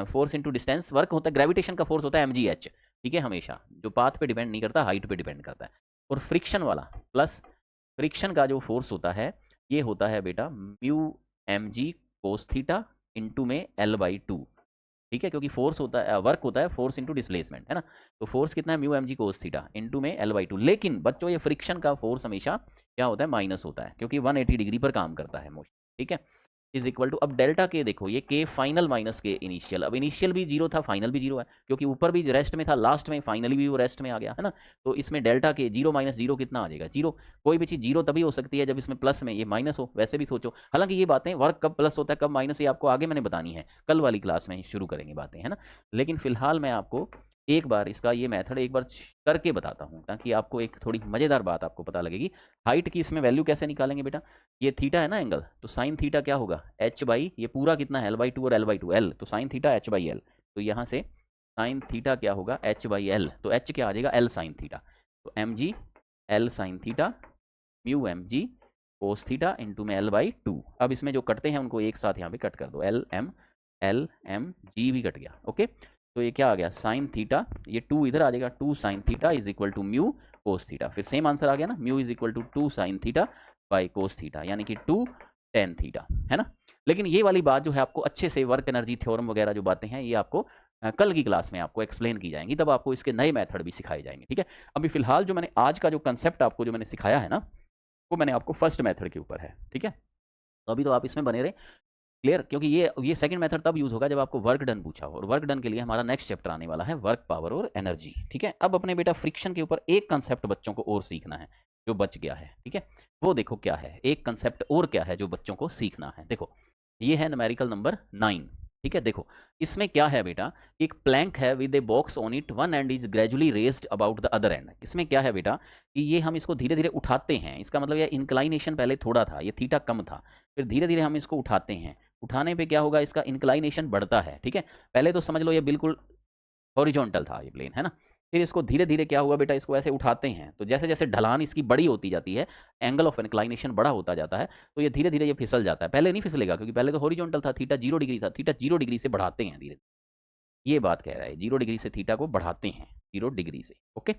फोर्स इंटू डिस्टेंस वर्क होता है। ग्रेविटेशन का फोर्स होता है mgh। ठीक है, हमेशा जो पाथ पे डिपेंड नहीं करता, हाइट पे डिपेंड करता है। और फ्रिक्शन वाला प्लस फ्रिक्शन का जो फोर्स होता है, ये होता है बेटा mu mg cos theta into में L/2। ठीक है, क्योंकि फोर्स होता है, वर्क होता है फोर्स इंटू डिस्प्लेसमेंट, है ना। तो फोर्स कितना है, mu mg cos theta into में L/2। लेकिन बच्चों ये फ्रिक्शन का फोर्स हमेशा क्या होता है, माइनस होता है, क्योंकि 180 डिग्री पर काम करता है मोशन। ठीक है, इज इक्वल टू, अब डेल्टा के देखो, ये के फाइनल माइनस के इनिशियल। अब इनिशियल भी जीरो था, फाइनल भी जीरो है, क्योंकि ऊपर भी रेस्ट में था, लास्ट में फाइनली भी वो रेस्ट में आ गया, है ना। तो इसमें डेल्टा के जीरो माइनस जीरो कितना आ जाएगा, जीरो। कोई भी चीज़ जीरो तभी हो सकती है जब इसमें प्लस में ये माइनस हो, वैसे भी सोचो। हालांकि ये बातें वर्क कब प्लस होता है कब माइनस, ये आपको आगे मैंने बतानी है, कल वाली क्लास में शुरू करेंगे बातें, है ना। लेकिन फिलहाल मैं आपको एक बार इसका ये मेथड एक बार करके बताता हूँ, ताकि आपको एक थोड़ी मज़ेदार बात आपको पता लगेगी। हाइट की इसमें वैल्यू कैसे निकालेंगे बेटा, ये थीटा है ना एंगल, तो साइन थीटा क्या होगा, h बाई, ये पूरा कितना है L/2 और L/2, L, तो साइन थीटा h/L। तो यहाँ से साइन थीटा क्या होगा, h/L, तो h क्या आ जाएगा, L साइन थीटा। तो mg L sign theta mu mg cos theta into में L/2। अब इसमें जो कटते हैं उनको एक साथ यहाँ पे कट कर दो, L m g भी कट गया। ओके, तो ये क्या आ गया, साइन थीटा, ये 2 इधर आ जाएगा, 2 sine theta is equal to mu cos theta. फिर सेम आंसर आ गया ना, mu is equal to 2 sine theta by cos theta, यानी कि 2 टेन थीटा, है ना। लेकिन ये वाली बात जो है आपको अच्छे से वर्क एनर्जी थ्योरम वगैरह जो बातें हैं, ये आपको कल की क्लास में आपको एक्सप्लेन की जाएंगी, तब आपको इसके नए मेथड भी सिखाए जाएंगे। ठीक है, अभी फिलहाल जो मैंने आज का जो कंसेप्ट आपको जो मैंने सिखाया है ना, वो मैंने आपको फर्स्ट मेथड के ऊपर है। ठीक है, तो अभी तो आप इसमें बने रहे, क्लियर, क्योंकि ये सेकंड मेथड तब यूज होगा जब आपको वर्क डन पूछा हो, और वर्क डन के लिए हमारा नेक्स्ट चैप्टर आने वाला है वर्क पावर और एनर्जी। ठीक है, अब अपने बेटा फ्रिक्शन के ऊपर एक कंसेप्ट बच्चों को और सीखना है जो बच गया है। ठीक है, वो देखो क्या है, एक कंसेप्ट और क्या है जो बच्चों को सीखना है। देखो, ये है न्यूमेरिकल नंबर 9। ठीक है, देखो इसमें क्या है बेटा, एक प्लैंक है with a box on it, one end is gradually raised about the other and. इसमें क्या है बेटा, कि ये हम इसको धीरे धीरे उठाते हैं, इसका मतलब ये इंक्लाइनेशन पहले थोड़ा था, ये थीटा कम था, फिर धीरे धीरे हम इसको उठाते हैं। उठाने पे क्या होगा, इसका इंक्लाइनेशन बढ़ता है। ठीक है, पहले तो समझ लो ये बिल्कुल हॉरिजॉन्टल था ये प्लेन, है ना। फिर इसको धीरे धीरे क्या हुआ बेटा, इसको ऐसे उठाते हैं, तो जैसे जैसे ढलान इसकी बड़ी होती जाती है, एंगल ऑफ इंक्लाइनेशन बड़ा होता जाता है, तो ये धीरे धीरे ये फिसल जाता है। पहले नहीं फिसलेगा, क्योंकि पहले तो हॉरिजॉन्टल था, थीटा 0 डिग्री था, थीटा 0 डिग्री से बढ़ाते हैं धीरे, ये बात कह रहा है, 0 डिग्री से थीटा को बढ़ाते हैं 0 डिग्री से। ओके,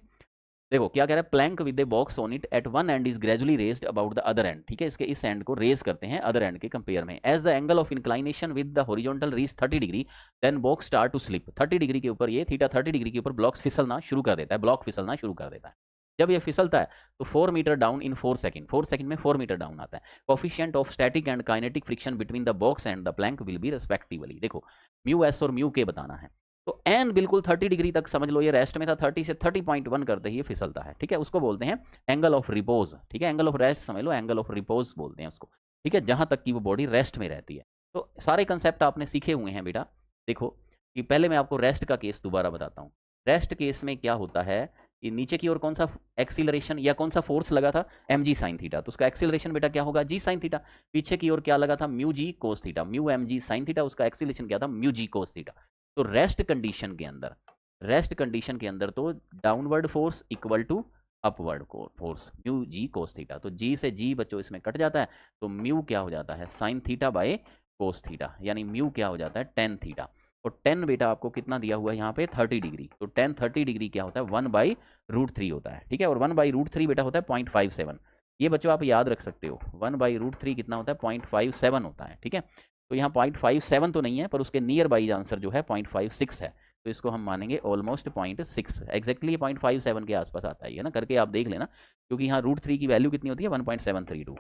देखो क्या कह रहा है, plank with a box on it at one end is gradually raised about the other end, ठीक है, इसके इस एंड को रेज करते हैं अदर एंड के कंपेयर में। As the angle of inclination with the horizontal reach 30 degree then box start to slip. 30 degree के ऊपर ये थीटा 30 डिग्री के ऊपर ब्लॉक्स फिसलना शुरू कर देता है, ब्लॉक फिसलना शुरू कर देता है। जब ये फिसलता है तो 4 meter down in 4 second, 4 second में 4 मीटर डाउन आता है। Coefficient of static and kinetic friction between the box and the plank will be respectively. देखो म्यू एस और म्यू के बताना है, तो एन बिल्कुल 30 डिग्री तक समझ लो, ये रेस्ट में था, 30 से 30.1 करते ही ये फिसलता है, ठीक है, उसको बोलते हैं एंगल ऑफ रिपोज, ठीक है, एंगल ऑफ रेस्ट समझ लो, एंगल ऑफ रिपोज बोलते हैं उसको, ठीक है, जहां तक कि वो बॉडी रेस्ट में रहती है। तो सारे कंसेप्ट आपने सीखे हुए हैं बेटा। देखो कि पहले मैं आपको रेस्ट का केस दोबारा बताता हूँ। रेस्ट केस में क्या होता है कि नीचे की ओर कौन सा एक्सीलरेशन या कौन सा फोर्स लगा था, एम जी साइन थीटा, तो उसका एक्सीलरेशन बेटा क्या होगा, जी साइन थीटा। पीछे की ओर क्या लगा था, mu g cos theta, mu M G sine theta, उसका एक्सीलरेशन क्या था, म्यू जी कोस थीटा। तो रेस्ट कंडीशन के अंदर, रेस्ट कंडीशन के अंदर तो downward force equal to upward force mu g cos theta, तो जी से जी बच्चों इसमें कट जाता है, तो म्यू क्या हो जाता है, sine theta by cos theta, यानी म्यू क्या हो जाता है, टेन थीटा। और टेन बेटा आपको कितना दिया हुआ है यहाँ पे, 30 डिग्री, तो टेन 30 डिग्री क्या होता है, 1/√3 होता है, ठीक है, और 1/√3 बेटा होता है 0.57। ये बच्चों आप याद रख सकते हो, 1/√3 कितना होता है, 0.57 होता है, ठीक है। तो यहाँ 0.57 तो नहीं है, पर उसके नियर बाई आंसर जो है 0.56 है, तो इसको हम मानेंगे ऑलमोस्ट 0.6, एक्जैक्टली 0.57 के आसपास आता है, ना करके आप देख लेना, क्योंकि यहाँ √3 की वैल्यू कितनी होती है, 1.732,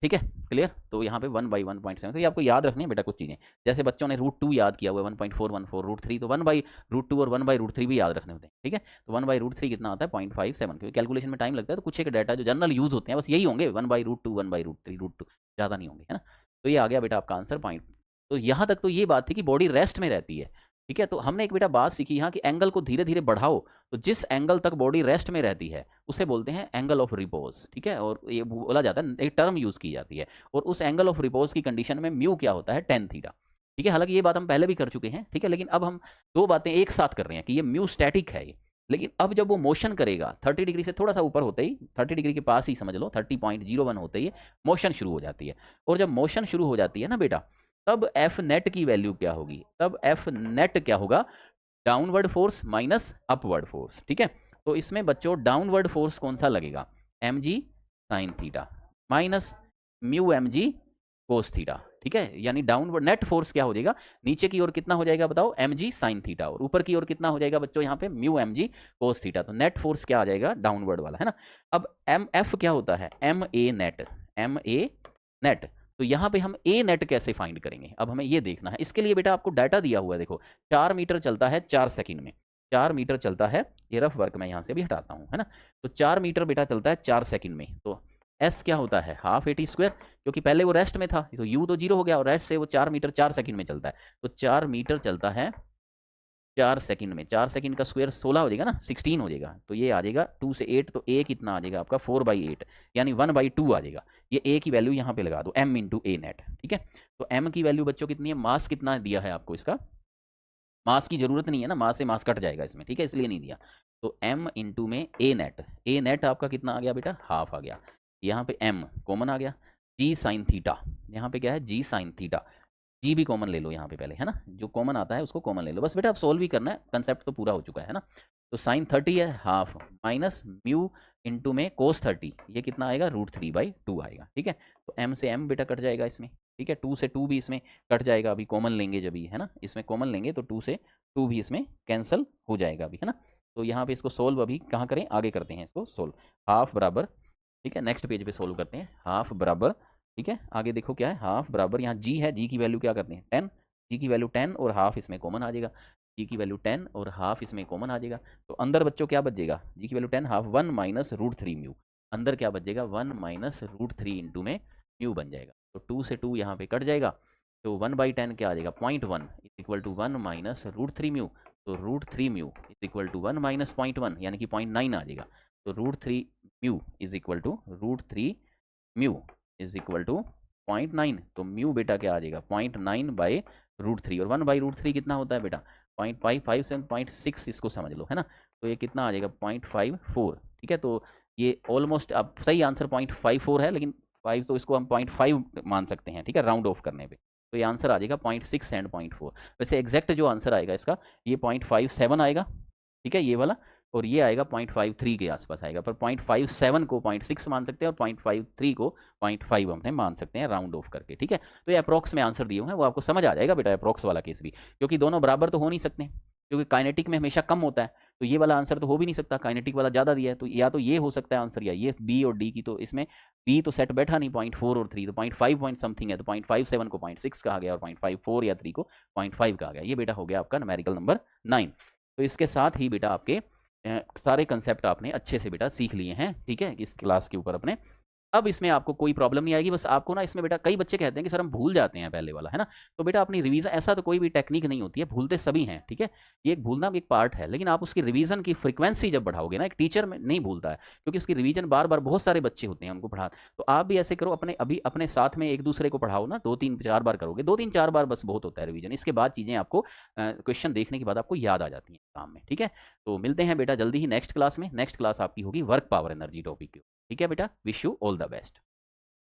ठीक है, क्लियर। तो यहाँ पे 1/1.7, तो ये आपको याद रखनी है बेटा कुछ चीज़ें, जैसे बच्चों ने √2 याद किया हुआ है 1.414 √3, तो 1/√2 और 1/√3 भी याद रखने होते हैं, ठीक है। तो 1/√3 कितना आता है, 0.57, क्योंकि कैलकुलेशन में टाइम लगता है, तो कुछ एक डाटा जो जनरल यूज होते हैं बस यही होंगे, 1/√2 1/√3 √2, ज़्यादा नहीं होंगे, है ना। तो ये आ गया बेटा आपका आंसर पॉइंट। तो यहाँ तक तो ये बात थी कि बॉडी रेस्ट में रहती है, ठीक है। तो हमने एक बेटा बात सीखी यहाँ कि एंगल को धीरे धीरे बढ़ाओ, तो जिस एंगल तक बॉडी रेस्ट में रहती है उसे बोलते हैं एंगल ऑफ रिपोज, ठीक है, और ये बोला जाता है, एक टर्म यूज की जाती है, और उस एंगल ऑफ रिपोज की कंडीशन में म्यू क्या होता है, टेन थीटा, ठीक है। हालांकि ये बात हम पहले भी कर चुके हैं, ठीक है, लेकिन अब हम दो बातें एक साथ कर रहे हैं कि ये म्यू स्टैटिक है ये, लेकिन अब जब वो मोशन करेगा 30 डिग्री से थोड़ा सा ऊपर होते ही, 30 डिग्री के पास ही समझ लो, 30.01 होते ही मोशन शुरू हो जाती है, और जब मोशन शुरू हो जाती है ना बेटा, तब एफ नेट की वैल्यू क्या होगी, तब एफ नेट क्या होगा, downward force minus upward force, ठीक है। तो इसमें बच्चों डाउनवर्ड फोर्स कौन सा लगेगा, एम जी sine theta minus mu M G cos theta, ठीक है, यानी डाउनवर्ड नेट फोर्स क्या हो जाएगा, नीचे की ओर कितना हो जाएगा बताओ, एम जी साइन थीटा, और ऊपर की ओर कितना हो जाएगा बच्चों यहाँ पे, mu M G cos theta, तो नेट फोर्स क्या आ जाएगा, डाउनवर्ड वाला, है ना। अब एम एफ क्या होता है, m a net, m a net, तो यहाँ पे हम ए नेट कैसे फाइंड करेंगे, अब हमें ये देखना है। इसके लिए बेटा आपको डाटा दिया हुआ है, देखो 4 मीटर चलता है 4 सेकंड में, 4 मीटर चलता है, ये रफ वर्क मैं यहाँ से भी हटाता हूँ, है ना। तो 4 मीटर बेटा चलता है 4 सेकंड में, तो एस क्या होता है, हाफ ए टी स्क्वायर, क्योंकि पहले वो रेस्ट में था, तो यू तो 0 हो गया, और रेस्ट से वो 4 मीटर 4 सेकंड में चलता है, तो 4 मीटर चलता है 4 सेकंड में, 4 सेकंड का स्क्वायर 16 हो जाएगा ना, 16 हो जाएगा, तो ये आ जाएगा 2 से 8, तो ए कितना आ जाएगा आपका 4/8, यानी 1/2 आ जाएगा। ये ए की वैल्यू यहाँ पे लगा दो, एम इंटू ए नेट, ठीक है। तो एम की वैल्यू बच्चों कितनी है, मास कितना दिया है आपको, इसका मास की जरूरत नहीं है ना, मास से मास कट जाएगा इसमें, ठीक है, इसलिए नहीं दिया। तो एम इंटू में ए नेट आपका कितना आ गया बेटा, हाफ आ गया, यहाँ पे एम कॉमन आ गया, जी साइन थीटा, यहाँ पे क्या है, जी साइन थीटा, जी भी कॉमन ले लो यहाँ पे पहले, है ना, जो कॉमन आता है उसको कॉमन ले लो, बस बेटा आप सोल्व ही करना है, कंसेप्ट तो पूरा हो चुका है ना। तो साइन 30 है हाफ, माइनस म्यू इंटू में कोस 30, ये कितना आएगा, √3/2 आएगा, ठीक है। तो एम से एम बेटा कट जाएगा इसमें, ठीक है, 2 से 2 भी इसमें कट जाएगा, अभी कॉमन लेंगे जब, है ना, इसमें कॉमन लेंगे तो 2 से 2 भी इसमें कैंसिल हो जाएगा अभी, है ना। तो यहाँ पे इसको सोल्व अभी कहाँ करें, आगे करते हैं इसको सोल्व, हाफ बराबर, ठीक है, नेक्स्ट पेज पे सोल्व करते हैं, हाफ बराबर, ठीक है, आगे देखो क्या है, हाफ बराबर, यहाँ जी है, जी की वैल्यू क्या करते हैं 10, जी की वैल्यू 10 और हाफ इसमें कॉमन आ जाएगा, जी की वैल्यू 10 और हाफ इसमें कॉमन आ जाएगा, तो अंदर बच्चों क्या बचेगा, जी की वैल्यू 10 हाफ 1 माइनस √3 म्यू, अंदर क्या बचेगा 1 माइनस √3 इंटू में म्यू बन जाएगा, तो 2 से 2 यहाँ पे कट जाएगा, तो 1/10 क्या आ जाएगा 0.1 इज इक्वल टू 1 माइनस √3 म्यू, तो √3 म्यू इज इक्वल टू 1 माइनस 0.1 यानी कि 0.9 आ जाएगा, तो √3 mu is equal to √3 mu is equal to 0.9, तो म्यू बेटा क्या आ जाएगा 0.9/√3, और 1/√3 कितना होता है बेटा 0.55 से 0.6, इसको समझ लो, है ना। तो ये कितना आ जाएगा 0.54, ठीक है। तो ये ऑलमोस्ट अब सही आंसर 0.54 है, लेकिन 5 तो इसको हम 0.5 मान सकते हैं, ठीक है, राउंड ऑफ करने पे, तो ये आंसर आ जाएगा 0.6 एंड 0.4। वैसे एग्जैक्ट जो आंसर आएगा इसका ये 0.57 आएगा, ठीक है, ये वाला, और ये आएगा 0.53 के आसपास आएगा, पर 0.57 को 0.6 मान सकते हैं और 0.53 को 0.5 हमने मान सकते हैं राउंड ऑफ करके, ठीक है। तो ये अप्रॉक्स में आंसर दिए हुए हैं, वो आपको समझ आ जाएगा बेटा अप्रॉक्स वाला केस भी, क्योंकि दोनों बराबर तो हो नहीं सकते, क्योंकि काइनेटिक में हमेशा कम होता है, तो ये वाला आंसर तो हो भी नहीं सकता, काइनेटिक वाला ज़्यादा दिया है, तो या तो ये हो सकता है आंसर, या ये बी और डी की, तो इसमें बी तो सेट बैठा नहीं, 0.4 और 3, तो 0.5 पॉइंट समथिंग है, तो 0.57 को 0.6 कहा गया और 0.54 या 3 को 0.5 कहा गया। ये बेटा हो गया आपका न्यूमेरिकल नंबर 9। तो इसके साथ ही बेटा आपके सारे कंसेप्ट आपने अच्छे से बेटा सीख लिए हैं, ठीक है, इस क्लास के ऊपर अपने। अब इसमें आपको कोई प्रॉब्लम नहीं आएगी, बस आपको ना इसमें बेटा कई बच्चे कहते हैं कि सर हम भूल जाते हैं पहले वाला, है ना, तो बेटा अपनी रिवीजन, ऐसा तो कोई भी टेक्निक नहीं होती है, भूलते सभी हैं, ठीक है, ये एक भूलना भी एक पार्ट है, लेकिन आप उसकी रिवीजन की फ्रीक्वेंसी जब बढ़ाओगे ना, एक टीचर में नहीं भूलता है, क्योंकि उसकी रिवीजन बार बार बहुत सारे बच्चे होते हैं उनको पढ़ा, तो आप भी ऐसे करो, अपने अभी अपने साथ में एक दूसरे को पढ़ाओ ना, 2-3-4 बार करोगे, 2-3-4 बार बस बहुत होता है रिवीजन, इसके बाद चीज़ें आपको क्वेश्चन देखने के बाद आपको याद आ जाती हैं काम में, ठीक है। तो मिलते हैं बेटा जल्दी ही नेक्स्ट क्लास में, नेक्स्ट क्लास आपकी होगी वर्क पावर एनर्जी टॉपिक की, ठीक है बेटा, wish you all the best.